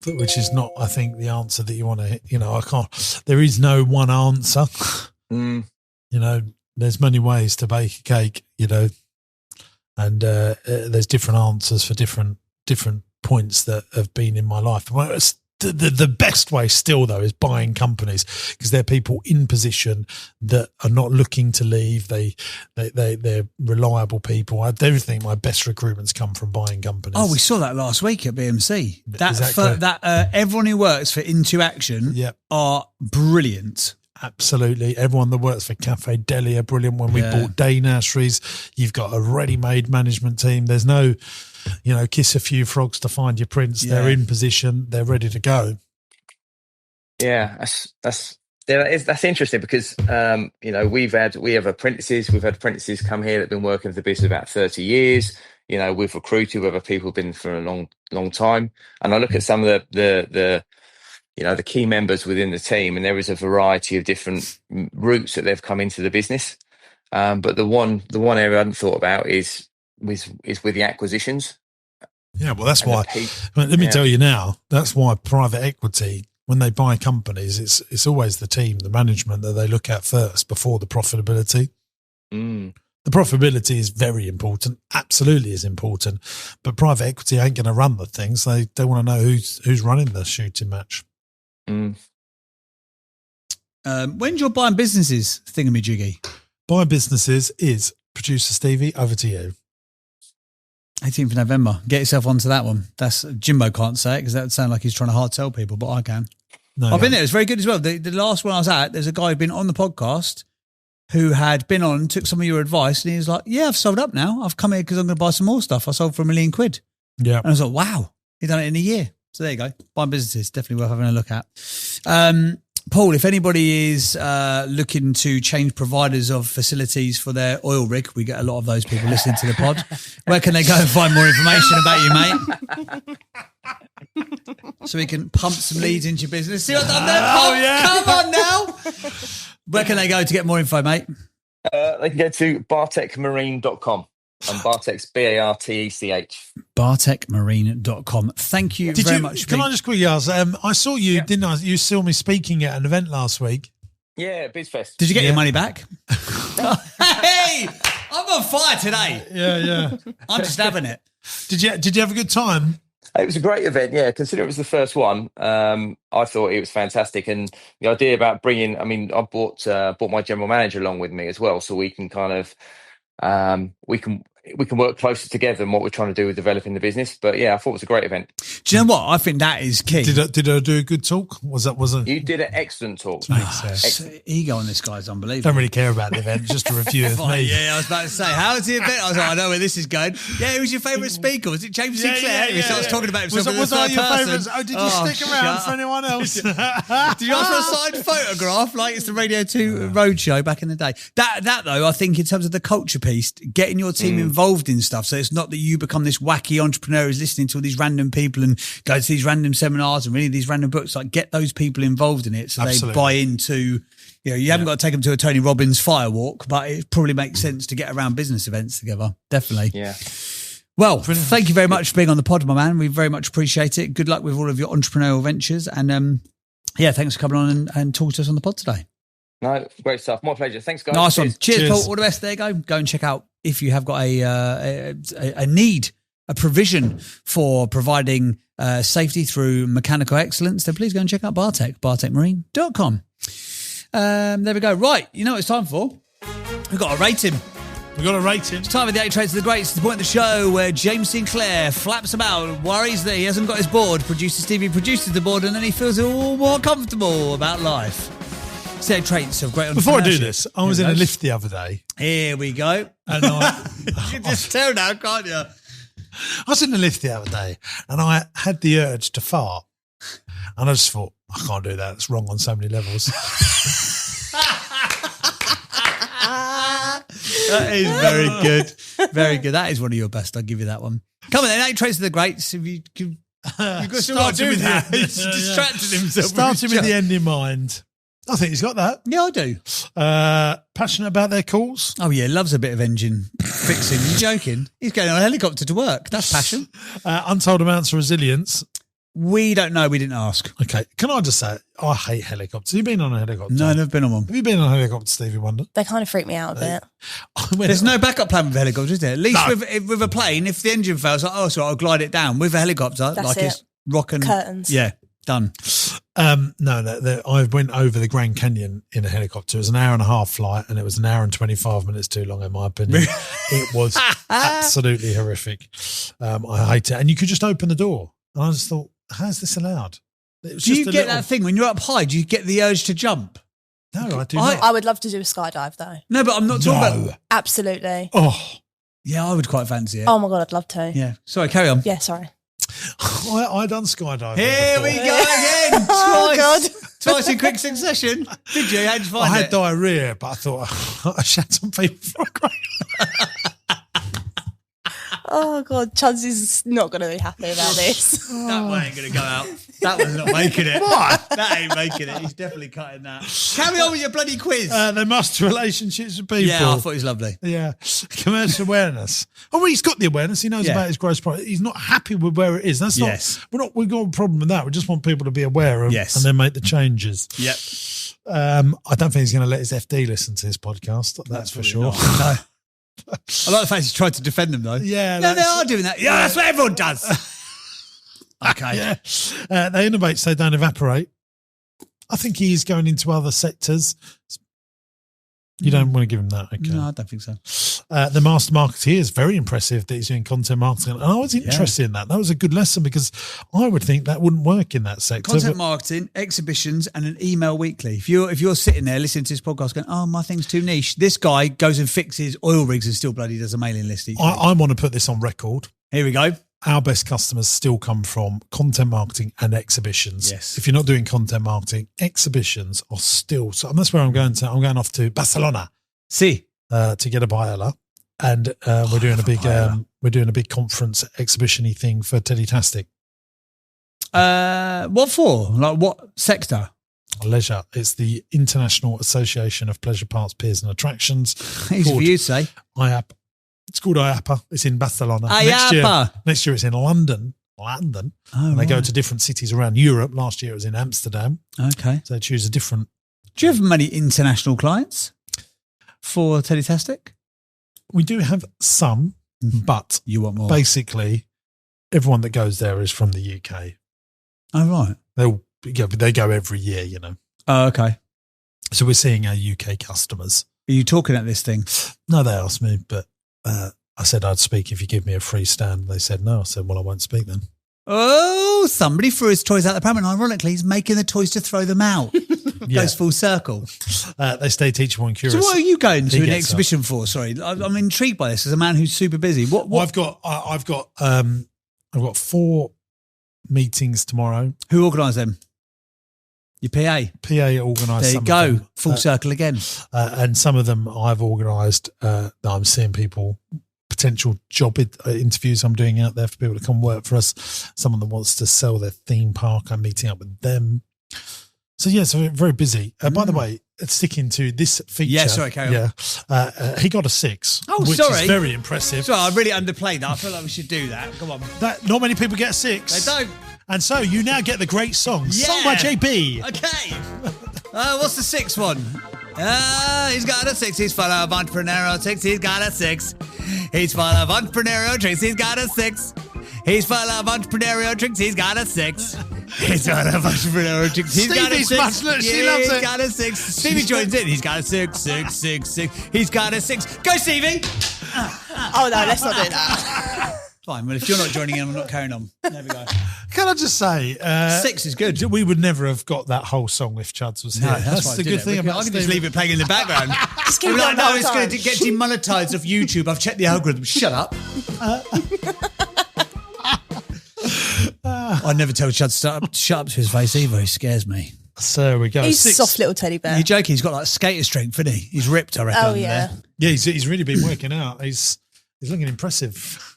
[SPEAKER 1] which is not, I think, the answer that you want to hit. I can't, there is no one answer. There's many ways to bake a cake, and there's different answers for different points that have been in my life. Well, it's the best way still, though, is buying companies, because they're people in position that are not looking to leave. They're reliable people. I do think my best recruitments come from buying companies.
[SPEAKER 2] Oh, we saw that last week at BMC.
[SPEAKER 1] Exactly.
[SPEAKER 2] Everyone who works for Into Action are brilliant.
[SPEAKER 1] Absolutely. Everyone that works for Cafe Deli are brilliant. When we bought Day Nurseries, you've got a ready-made management team. There's no, kiss a few frogs to find your prince. Yeah. They're in position. They're ready to go.
[SPEAKER 6] Yeah, that's interesting because, we have apprentices. We've had apprentices come here that have been working for the business about 30 years. We've recruited other people who've been for a long, long time. And I look at some of the key members within the team, and there is a variety of different routes that they've come into the business. But the one area I hadn't thought about is with the acquisitions.
[SPEAKER 1] Yeah, well, that's why. Let me tell you now. That's why private equity, when they buy companies, it's always the team, the management that they look at first before the profitability. The profitability is very important, absolutely is important. But private equity ain't going to run the things. They want to know who's running the shooting match.
[SPEAKER 2] When's your buying businesses thingamajiggy?
[SPEAKER 1] Buying businesses is Producer Stevie. Over to you.
[SPEAKER 2] 18th of November. Get yourself onto that one. That's Jimbo can't say it because that would sound like he's trying to hard sell people, but I can. No, I've been there. It's very good as well. The last one I was at, there's a guy who'd been on the podcast who had been on, took some of your advice, and he was like, "Yeah, I've sold up now. I've come here because I'm going to buy some more stuff. I sold for £1 million." Yeah, and I was like, "Wow, he's done it in a year." So there you go. Buying businesses, definitely worth having a look at. Paul, if anybody is looking to change providers of facilities for their oil rig, we get a lot of those people listening to the pod. Where can they go and find more information about you, mate? So we can pump some leads into your business. See what I've done there, Paul? Oh, yeah. Come on now. Where can they go to get more info, mate?
[SPEAKER 6] They can go to bartechmarine.com. And Bartech's BARTECH.
[SPEAKER 2] Bartechmarine.com. Thank you very much.
[SPEAKER 1] Can I just quickly ask? I saw you, didn't I? You saw me speaking at an event last week.
[SPEAKER 6] Yeah, BizFest.
[SPEAKER 2] Did you get your money back? Hey, I'm on fire today.
[SPEAKER 1] Yeah.
[SPEAKER 2] I'm just having it.
[SPEAKER 1] Did you have a good time?
[SPEAKER 6] It was a great event, yeah. Considering it was the first one, I thought it was fantastic. And the idea about bringing, I brought my general manager along with me as well, so we can kind of we can work closer together in what we're trying to do with developing the business. But yeah, I thought it was a great event.
[SPEAKER 2] Do you know what? I think that is key.
[SPEAKER 1] Did I do a good talk?
[SPEAKER 6] You did an excellent talk.
[SPEAKER 2] Ego on this guy is unbelievable.
[SPEAKER 1] Don't really care about the event, just a review of me.
[SPEAKER 2] Yeah, I was about to say, how was the event? I was like, I know where this is going. Yeah, who's your favourite speaker? Was it James Sinclair? He starts talking about himself.
[SPEAKER 1] Was I your favourite? Oh, did you stick around for anyone else?
[SPEAKER 2] Did you ask for a signed photograph like it's the Radio 2 roadshow back in the day? That though, I think in terms of the culture piece, getting your team involved in stuff, so it's not that you become this wacky entrepreneur who's listening to all these random people and go to these random seminars and read these random books. Like, get those people involved in it so Absolutely. They buy into, you haven't got to take them to a Tony Robbins firewalk, but it probably makes sense to get around business events together. Definitely.
[SPEAKER 6] Yeah.
[SPEAKER 2] Well, thank you very much for being on the pod, my man. We very much appreciate it. Good luck with all of your entrepreneurial ventures. And thanks for coming on and talking to us on the pod today.
[SPEAKER 6] No, great stuff. My pleasure. Thanks, guys.
[SPEAKER 2] Nice one. Cheers, Paul. All the best. There you go. Go and check out if you have got a need, a provision for providing safety through mechanical excellence, then please go and check out Bartech, bartechmarine.com. There we go. Right. You know what it's time for? We've got to rate him. It's time for the 8 Traits of the Greats, the point of the show where James Sinclair flaps about, worries that he hasn't got his board, producer Stevie produces the board, and then he feels all more comfortable about life. 8 traits of great entrepreneurship.
[SPEAKER 1] Before I do this, I was in a lift the other day.
[SPEAKER 2] Here we go.
[SPEAKER 1] And
[SPEAKER 2] you can just tell now, can't you?
[SPEAKER 1] I was in a lift the other day and I had the urge to fart. And I just thought, I can't do that. It's wrong on so many levels.
[SPEAKER 2] That is very good. Very good. That is one of your best. I'll give you that one. Come on then, 8 traits of the greats. If you could, you've got to do that. He's distracted himself.
[SPEAKER 1] Starting with the end in mind. I think he's got that.
[SPEAKER 2] Yeah, I do.
[SPEAKER 1] Passionate about their calls.
[SPEAKER 2] Oh, yeah, loves a bit of engine fixing. You joking? He's going on a helicopter to work. That's passion.
[SPEAKER 1] Untold amounts of resilience.
[SPEAKER 2] We don't know. We didn't ask.
[SPEAKER 1] Okay, can I just say, I hate helicopters. Have you been on a helicopter?
[SPEAKER 2] No, I've never been on one.
[SPEAKER 1] Have you been on a helicopter, Stevie Wonder?
[SPEAKER 4] They kind of freak me out a bit.
[SPEAKER 2] There's no backup plan with helicopters, is there? At least with a plane, if the engine fails, so I'll glide it down. With a helicopter,
[SPEAKER 4] That's
[SPEAKER 2] it's rocking.
[SPEAKER 4] Curtains.
[SPEAKER 2] Yeah, done.
[SPEAKER 1] No, I went over the Grand Canyon in a helicopter. It was an hour and a half flight, and it was an hour and 25 minutes too long, in my opinion. It was absolutely horrific. I hate it. And you could just open the door. And I just thought, how's this allowed?
[SPEAKER 2] Do you get that thing when you're up high? Do you get the urge to jump?
[SPEAKER 1] No, I do not.
[SPEAKER 4] I would love to do a skydive though.
[SPEAKER 2] No, but I'm not talking about.
[SPEAKER 4] Absolutely.
[SPEAKER 1] Oh,
[SPEAKER 2] Yeah, I would quite fancy it.
[SPEAKER 4] Oh my God, I'd love to.
[SPEAKER 2] Yeah. Sorry, carry on.
[SPEAKER 4] Yeah, sorry.
[SPEAKER 1] I done skydiving.
[SPEAKER 2] Here
[SPEAKER 1] before.
[SPEAKER 2] we go again.
[SPEAKER 4] Oh, God.
[SPEAKER 2] Twice in quick succession. Did you? How'd you find
[SPEAKER 1] I
[SPEAKER 2] it?
[SPEAKER 1] had diarrhea, but I thought I shat some people for a great.
[SPEAKER 4] Oh God, Chuds is not going to be happy about this.
[SPEAKER 2] That one ain't going to go out. That one's not making it. What? That ain't making it. He's definitely cutting that. Carry on with your bloody quiz.
[SPEAKER 1] They master relationships with people.
[SPEAKER 2] Yeah, I thought he was lovely.
[SPEAKER 1] Yeah, commercial awareness. Oh, well, he's got the awareness. He knows about his gross profit. He's not happy with where it is. That's not.
[SPEAKER 2] Yes.
[SPEAKER 1] We've got a problem with that. We just want people to be aware of,
[SPEAKER 2] Yes.
[SPEAKER 1] and then make the changes.
[SPEAKER 2] Yep.
[SPEAKER 1] I don't think he's going to let his FD listen to his podcast. That's for sure.
[SPEAKER 2] No. I like the fact he's tried to defend them though.
[SPEAKER 1] Yeah,
[SPEAKER 2] no, they are doing that. Yeah, that's what everyone does. Okay.
[SPEAKER 1] Yeah. They innovate so they don't evaporate. I think he is going into other sectors. You don't want to give him that, okay?
[SPEAKER 2] No, I don't think so.
[SPEAKER 1] The master marketer is very impressive that he's doing content marketing. And I was interested in that. That was a good lesson because I would think that wouldn't work in that sector.
[SPEAKER 2] Content marketing, exhibitions, and an email weekly. If you're sitting there listening to this podcast going, oh, my thing's too niche, this guy goes and fixes oil rigs and still bloody does a mailing list each week.
[SPEAKER 1] I want to put this on record.
[SPEAKER 2] Here we go.
[SPEAKER 1] Our best customers still come from content marketing and exhibitions.
[SPEAKER 2] Yes.
[SPEAKER 1] If you're not doing content marketing, exhibitions are still. So that's where I'm going to. I'm going off to Barcelona.
[SPEAKER 2] See.
[SPEAKER 1] To get a paella, and we're doing a big conference exhibition-y thing for Teddy-tastic.
[SPEAKER 2] What for? Like what sector?
[SPEAKER 1] Leisure. It's the International Association of Pleasure Parks, Piers and Attractions.
[SPEAKER 2] Easy for you to say.
[SPEAKER 1] IAP. It's called IAPA. It's in Barcelona.
[SPEAKER 2] IAPA.
[SPEAKER 1] Next year it's in London. Oh, and they go to different cities around Europe. Last year it was in Amsterdam.
[SPEAKER 2] Okay.
[SPEAKER 1] So they choose a different.
[SPEAKER 2] Do you have many international clients for Teddy-tastic?
[SPEAKER 1] We do have some, but
[SPEAKER 2] you want more.
[SPEAKER 1] Basically, everyone that goes there is from the UK.
[SPEAKER 2] Oh, right.
[SPEAKER 1] They go every year, you know.
[SPEAKER 2] Oh, okay.
[SPEAKER 1] So we're seeing our UK customers.
[SPEAKER 2] Are you talking at this thing?
[SPEAKER 1] No, they asked me, but I said I'd speak if you give me a free stand. They said no. I said, well, I won't speak then.
[SPEAKER 2] Oh, somebody threw his toys out the pram, and ironically, he's making the toys to throw them out.
[SPEAKER 1] Yeah.
[SPEAKER 2] Goes full circle.
[SPEAKER 1] They stay teachable and curious.
[SPEAKER 2] So what are you going to an exhibition for? Sorry, I'm intrigued by this as a man who's super busy. What?
[SPEAKER 1] Well, I've got 4 meetings tomorrow.
[SPEAKER 2] Who organised them? Your PA.
[SPEAKER 1] PA organised.
[SPEAKER 2] There you go. Full circle again.
[SPEAKER 1] And some of them I've organised. I'm seeing people. Potential job interviews I'm doing out there for people to come work for us. Someone that wants to sell their theme park, I'm meeting up with them. So yeah, so very busy. By the way, sticking to this feature.
[SPEAKER 2] Yeah, sorry, carry on.
[SPEAKER 1] Yeah, he got a 6.
[SPEAKER 2] Oh,
[SPEAKER 1] which
[SPEAKER 2] sorry.
[SPEAKER 1] is very impressive.
[SPEAKER 2] Sorry, I really underplayed that. I feel like we should do that. Come on.
[SPEAKER 1] Not many people get a 6.
[SPEAKER 2] They don't.
[SPEAKER 1] And so you now get the great song.
[SPEAKER 2] Yeah.
[SPEAKER 1] Sung by JB.
[SPEAKER 2] Okay. What's the 6th one? He's got a 6. He's full of entrepreneurial tricks. He's got a 6. He's full of entrepreneurial tricks. He's got a 6. He's full of entrepreneurial tricks. He's got a 6. He's full of entrepreneurial tricks. He's got a 6.
[SPEAKER 1] She loves it.
[SPEAKER 2] He's got a 6. Stevie joins in. He's got a 6, 6, 6, 6. He's got a 6. Go, Stevie.
[SPEAKER 4] Oh, no, let's not do that.
[SPEAKER 2] Fine. Well, if you're not joining in, I'm not carrying on. There we go.
[SPEAKER 1] Can I just say,
[SPEAKER 2] 6 is good.
[SPEAKER 1] We would never have got that whole song if Chuds was here.
[SPEAKER 2] No,
[SPEAKER 1] that's the good thing about
[SPEAKER 2] I can
[SPEAKER 1] Stevie.
[SPEAKER 2] just leave it playing in the background.
[SPEAKER 4] Just keep
[SPEAKER 2] We're like,
[SPEAKER 4] going the
[SPEAKER 2] no,
[SPEAKER 4] whole
[SPEAKER 2] it's going
[SPEAKER 4] time.
[SPEAKER 2] to get demonetized off YouTube. I've checked the algorithm. Shut up. I never tell Chud to shut up to his face either. He scares me.
[SPEAKER 1] So there we go.
[SPEAKER 4] He's
[SPEAKER 1] 6.
[SPEAKER 4] a soft little teddy bear.
[SPEAKER 2] You're joking. He's got like skater strength, isn't he? He's ripped, I reckon.
[SPEAKER 4] Oh, yeah.
[SPEAKER 1] Yeah, he's really been working out. He's looking impressive.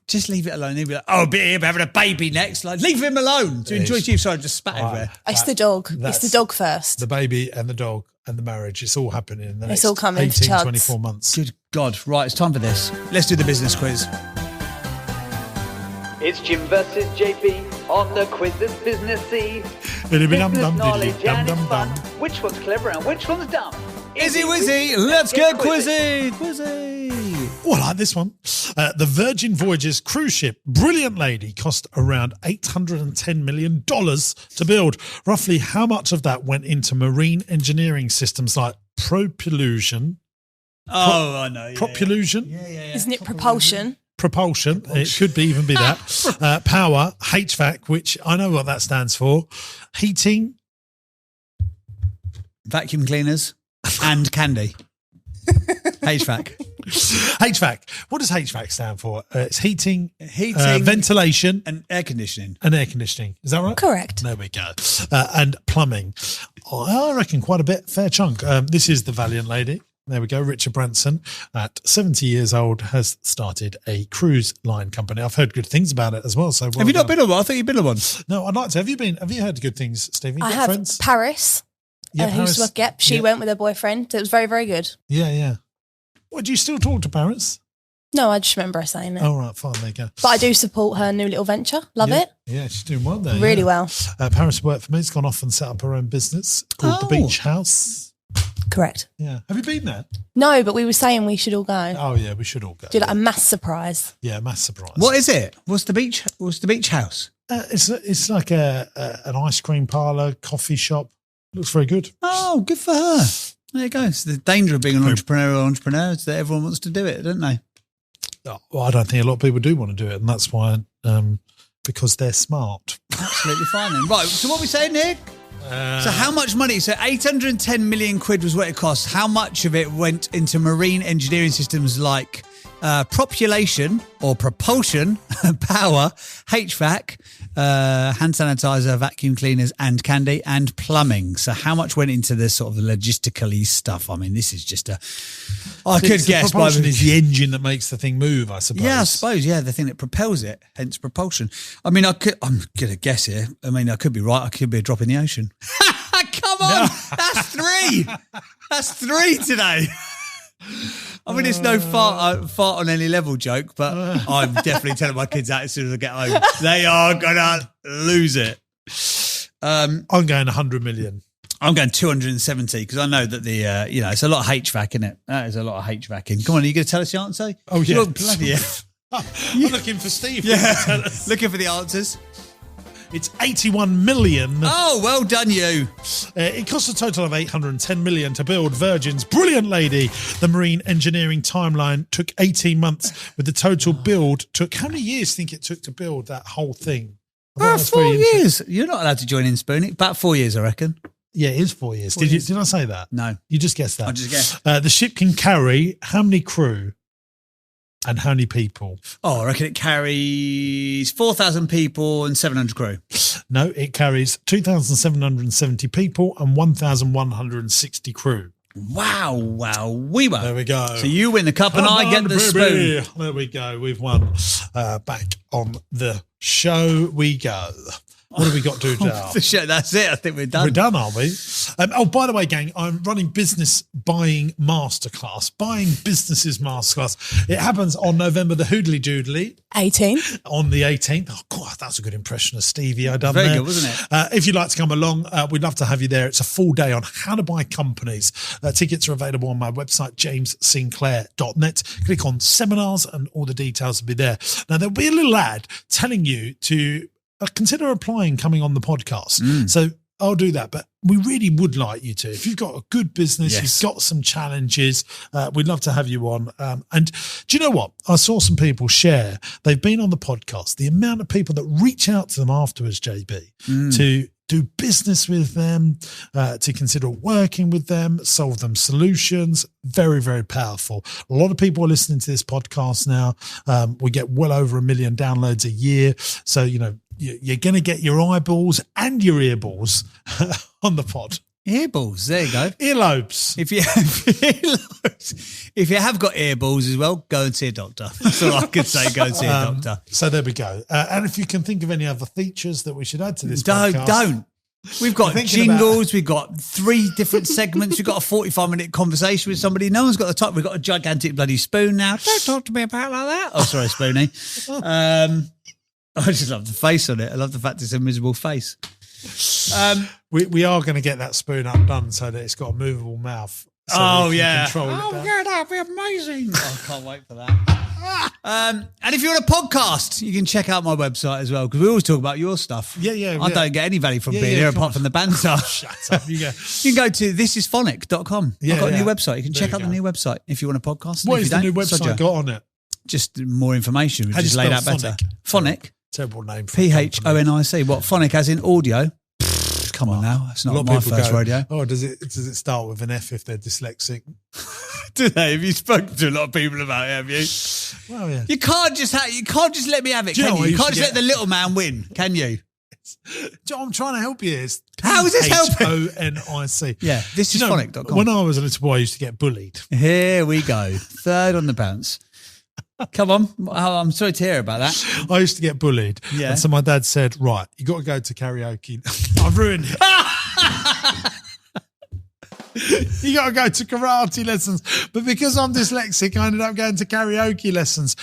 [SPEAKER 2] Just leave it alone. He'll be like, oh, we're having a baby next. Like, leave him alone. To enjoy you. Sorry, I just spat everywhere.
[SPEAKER 4] It's the dog. It's the dog first.
[SPEAKER 1] The baby and the dog and the marriage. It's all happening in the next
[SPEAKER 4] all coming to
[SPEAKER 1] 18,
[SPEAKER 4] chuds.
[SPEAKER 1] 24 months.
[SPEAKER 2] Good God. Right, it's time for this. Let's do the business quiz.
[SPEAKER 3] It's Jim versus JB on the quiz that's businessy. Business knowledge and it's fun. Which one's clever and which one's dumb?
[SPEAKER 2] Izzy Wizzy, let's get quizzy.
[SPEAKER 1] Oh, I like this one. The Virgin Voyages cruise ship, Brilliant Lady, cost around $810 million to build. Roughly how much of that went into marine engineering systems like propulsion?
[SPEAKER 2] I know.
[SPEAKER 1] Propulsion?
[SPEAKER 2] Yeah.
[SPEAKER 4] Isn't it propulsion?
[SPEAKER 1] Propulsion. It could be even be that. Power, HVAC, which I know what that stands for. Heating.
[SPEAKER 2] Vacuum cleaners and candy. HVAC.
[SPEAKER 1] HVAC. What does HVAC stand for? It's heating, ventilation,
[SPEAKER 2] and air conditioning.
[SPEAKER 1] And air conditioning. Is that right?
[SPEAKER 4] Correct.
[SPEAKER 1] There we go. And plumbing. I reckon quite a bit, fair chunk. This is the Valiant Lady. There we go. Richard Branson, at 70 years old, has started a cruise line company. I've heard good things about it as well. So
[SPEAKER 2] have you not been on one? I thought you've been on one.
[SPEAKER 1] No, I'd like to. Have you heard good things, Stevie?
[SPEAKER 4] I have.
[SPEAKER 1] Friends?
[SPEAKER 4] Paris.
[SPEAKER 1] Yeah, Paris.
[SPEAKER 4] She went with her boyfriend. It was very, very good.
[SPEAKER 1] Yeah. Would you still talk to Paris?
[SPEAKER 4] No, I just remember her saying it.
[SPEAKER 1] Oh, right, fine, there you go.
[SPEAKER 4] But I do support her new little venture. Love it.
[SPEAKER 1] Yeah, she's doing well there.
[SPEAKER 4] Really well.
[SPEAKER 1] Paris worked for me. She's gone off and set up her own business called The Beach House.
[SPEAKER 4] Correct.
[SPEAKER 1] Yeah. Have you been there?
[SPEAKER 4] No, but we were saying we should all go.
[SPEAKER 1] Oh, yeah, we should all go.
[SPEAKER 4] Do like a mass surprise.
[SPEAKER 1] Yeah, mass surprise.
[SPEAKER 2] What is it? What's the beach house?
[SPEAKER 1] It's like an ice cream parlour, coffee shop. Looks very good.
[SPEAKER 2] Oh, good for her. There you go. It's the danger of being an entrepreneur is that everyone wants to do it, don't they?
[SPEAKER 1] Oh, well, I don't think a lot of people do want to do it, and that's why, because they're smart.
[SPEAKER 2] Absolutely fine then. Right, so what are we saying, Nick? So how much money? So 810 million quid was what it cost. How much of it went into marine engineering systems like propulsion or propulsion, power, HVAC, hand sanitizer, vacuum cleaners and candy and plumbing? So how much went into this sort of logistically stuff? I mean, this is just I could guess.
[SPEAKER 1] Propulsion is the engine that makes the thing move, I suppose.
[SPEAKER 2] Yeah, I suppose. Yeah, the thing that propels it, hence propulsion. I mean, I'm going to guess here. I mean, I could be right. I could be a drop in the ocean. Come on. That's three. That's three today. I mean, it's no fart on any level joke, but I'm definitely telling my kids that as soon as I get home. They are going to lose it.
[SPEAKER 1] I'm going 100 million.
[SPEAKER 2] I'm going 270 because I know that it's a lot of HVAC, isn't it? That is a lot of HVAC. Come on, are you going to tell us the answer?
[SPEAKER 1] Oh, yeah.
[SPEAKER 2] You're bloody
[SPEAKER 1] I'm looking for Steve.
[SPEAKER 2] Yeah, looking for the answers.
[SPEAKER 1] It's 81 million.
[SPEAKER 2] Oh, well done, you.
[SPEAKER 1] It cost a total of 810 million to build Virgin's Brilliant Lady. The marine engineering timeline took 18 months, with the total build took, how many years do you think it took to build that whole thing?
[SPEAKER 2] About 4 years. You're not allowed to join in, Spoonie. About 4 years, I reckon.
[SPEAKER 1] Yeah, it is 4 years. Did I say that?
[SPEAKER 2] No.
[SPEAKER 1] You just guessed that.
[SPEAKER 2] I just guessed.
[SPEAKER 1] The ship can carry how many crew and how many people?
[SPEAKER 2] Oh, I reckon it carries 4,000 people and 700 crew.
[SPEAKER 1] No, it carries 2,770 people and 1,160 crew.
[SPEAKER 2] Wow, we won.
[SPEAKER 1] There we go.
[SPEAKER 2] So you win the cup and I get the spoon.
[SPEAKER 1] There we go. We've won. Back on the show we go. What have we got to do now?
[SPEAKER 2] That's it. I think we're done.
[SPEAKER 1] We're done, aren't we? By the way, gang, I'm running Business Buying Masterclass. Buying Businesses Masterclass. It happens on November the Hoodly Doodly.
[SPEAKER 4] 18th.
[SPEAKER 1] On the 18th. Oh, God, that's a good impression of Stevie I done
[SPEAKER 2] Very
[SPEAKER 1] there.
[SPEAKER 2] good, wasn't it?
[SPEAKER 1] If you'd like to come along, we'd love to have you there. It's a full day on how to buy companies. Tickets are available on my website, jamessinclair.net. Click on seminars and all the details will be there. Now, there'll be a little ad telling you to consider applying, coming on the podcast. So I'll do that. But we really would like you to. If you've got a good business, You've got some challenges, we'd love to have you on. And do you know what? I saw some people share. They've been on the podcast. The amount of people that reach out to them afterwards, JB, to do business with them, to consider working with them, solve them solutions. Very, very powerful. A lot of people are listening to this podcast now. We get well over 1 million downloads a year. So, you're going to get your eyeballs and your earballs on the pod.
[SPEAKER 2] Earballs, there you go.
[SPEAKER 1] Earlobes.
[SPEAKER 2] If you have got earballs as well, go and see a doctor. That's all I could say. Go and see a doctor.
[SPEAKER 1] So there we go. And if you can think of any other features that we should add to this podcast.
[SPEAKER 2] Don't. We've got jingles. We've got 3 different segments. We've got a 45-minute conversation with somebody. No one's got the time. We've got a gigantic bloody spoon now. Don't talk to me about like that. Oh, sorry, Spoonie. I just love the face on it. I love the fact it's a miserable face.
[SPEAKER 1] We are going to get that spoon undone so that it's got a movable mouth. So control it
[SPEAKER 2] yeah, that'd be amazing. Oh, I can't wait for that. And if you're on a podcast, you can check out my website as well, because we always talk about your stuff.
[SPEAKER 1] Yeah.
[SPEAKER 2] I don't get any value from being here apart from the banter.
[SPEAKER 1] Shut up. You
[SPEAKER 2] can go to thisisphonic.com. I've got a new website. You can check out the new website if you want a podcast.
[SPEAKER 1] What is the new website got on it?
[SPEAKER 2] Just more information. We've just laid out better. Phonic.
[SPEAKER 1] Terrible name.
[SPEAKER 2] PHONIC. What? Phonic as in audio? Come on now. It's not my first rodeo.
[SPEAKER 1] Oh, does it start with an F if they're dyslexic?
[SPEAKER 2] Do they? Have you spoken to a lot of people about it, have you?
[SPEAKER 1] Well, yeah.
[SPEAKER 2] You can't just let me have it, can you? You can't just let the little man win, can you?
[SPEAKER 1] I'm trying to help you. It's
[SPEAKER 2] How is this helping?
[SPEAKER 1] PHONIC.
[SPEAKER 2] Yeah, this is phonic.com.
[SPEAKER 1] When I was a little boy, I used to get bullied.
[SPEAKER 2] Here we go. Third on the bounce. Come on. I'm sorry to hear about that.
[SPEAKER 1] I used to get bullied. Yeah. And so my dad said, right, you got to go to karaoke. I've ruined it. You got to go to karate lessons. But because I'm dyslexic, I ended up going to karaoke lessons.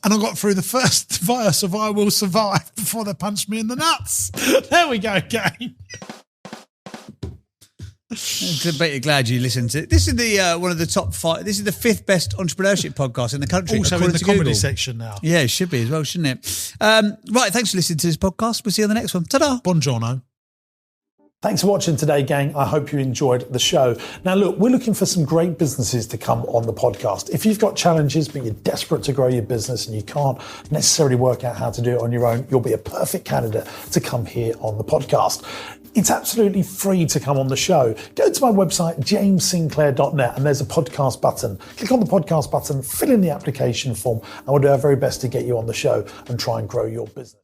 [SPEAKER 1] And I got through the first verse of I Will Survive before they punched me in the nuts. There we go, gang.
[SPEAKER 2] I'm glad you listened to it. This is the one of the top 5. This is the 5th best entrepreneurship podcast in the country.
[SPEAKER 1] Also in the comedy section now.
[SPEAKER 2] Yeah, it should be as well, shouldn't it? Right, thanks for listening to this podcast. We'll see you on the next one. Ta-da.
[SPEAKER 1] Buongiorno.
[SPEAKER 5] Thanks for watching today, gang. I hope you enjoyed the show. Now, look, we're looking for some great businesses to come on the podcast. If you've got challenges, but you're desperate to grow your business and you can't necessarily work out how to do it on your own, you'll be a perfect candidate to come here on the podcast. It's absolutely free to come on the show. Go to my website, jamessinclair.net, and there's a podcast button. Click on the podcast button, fill in the application form, and we'll do our very best to get you on the show and try and grow your business.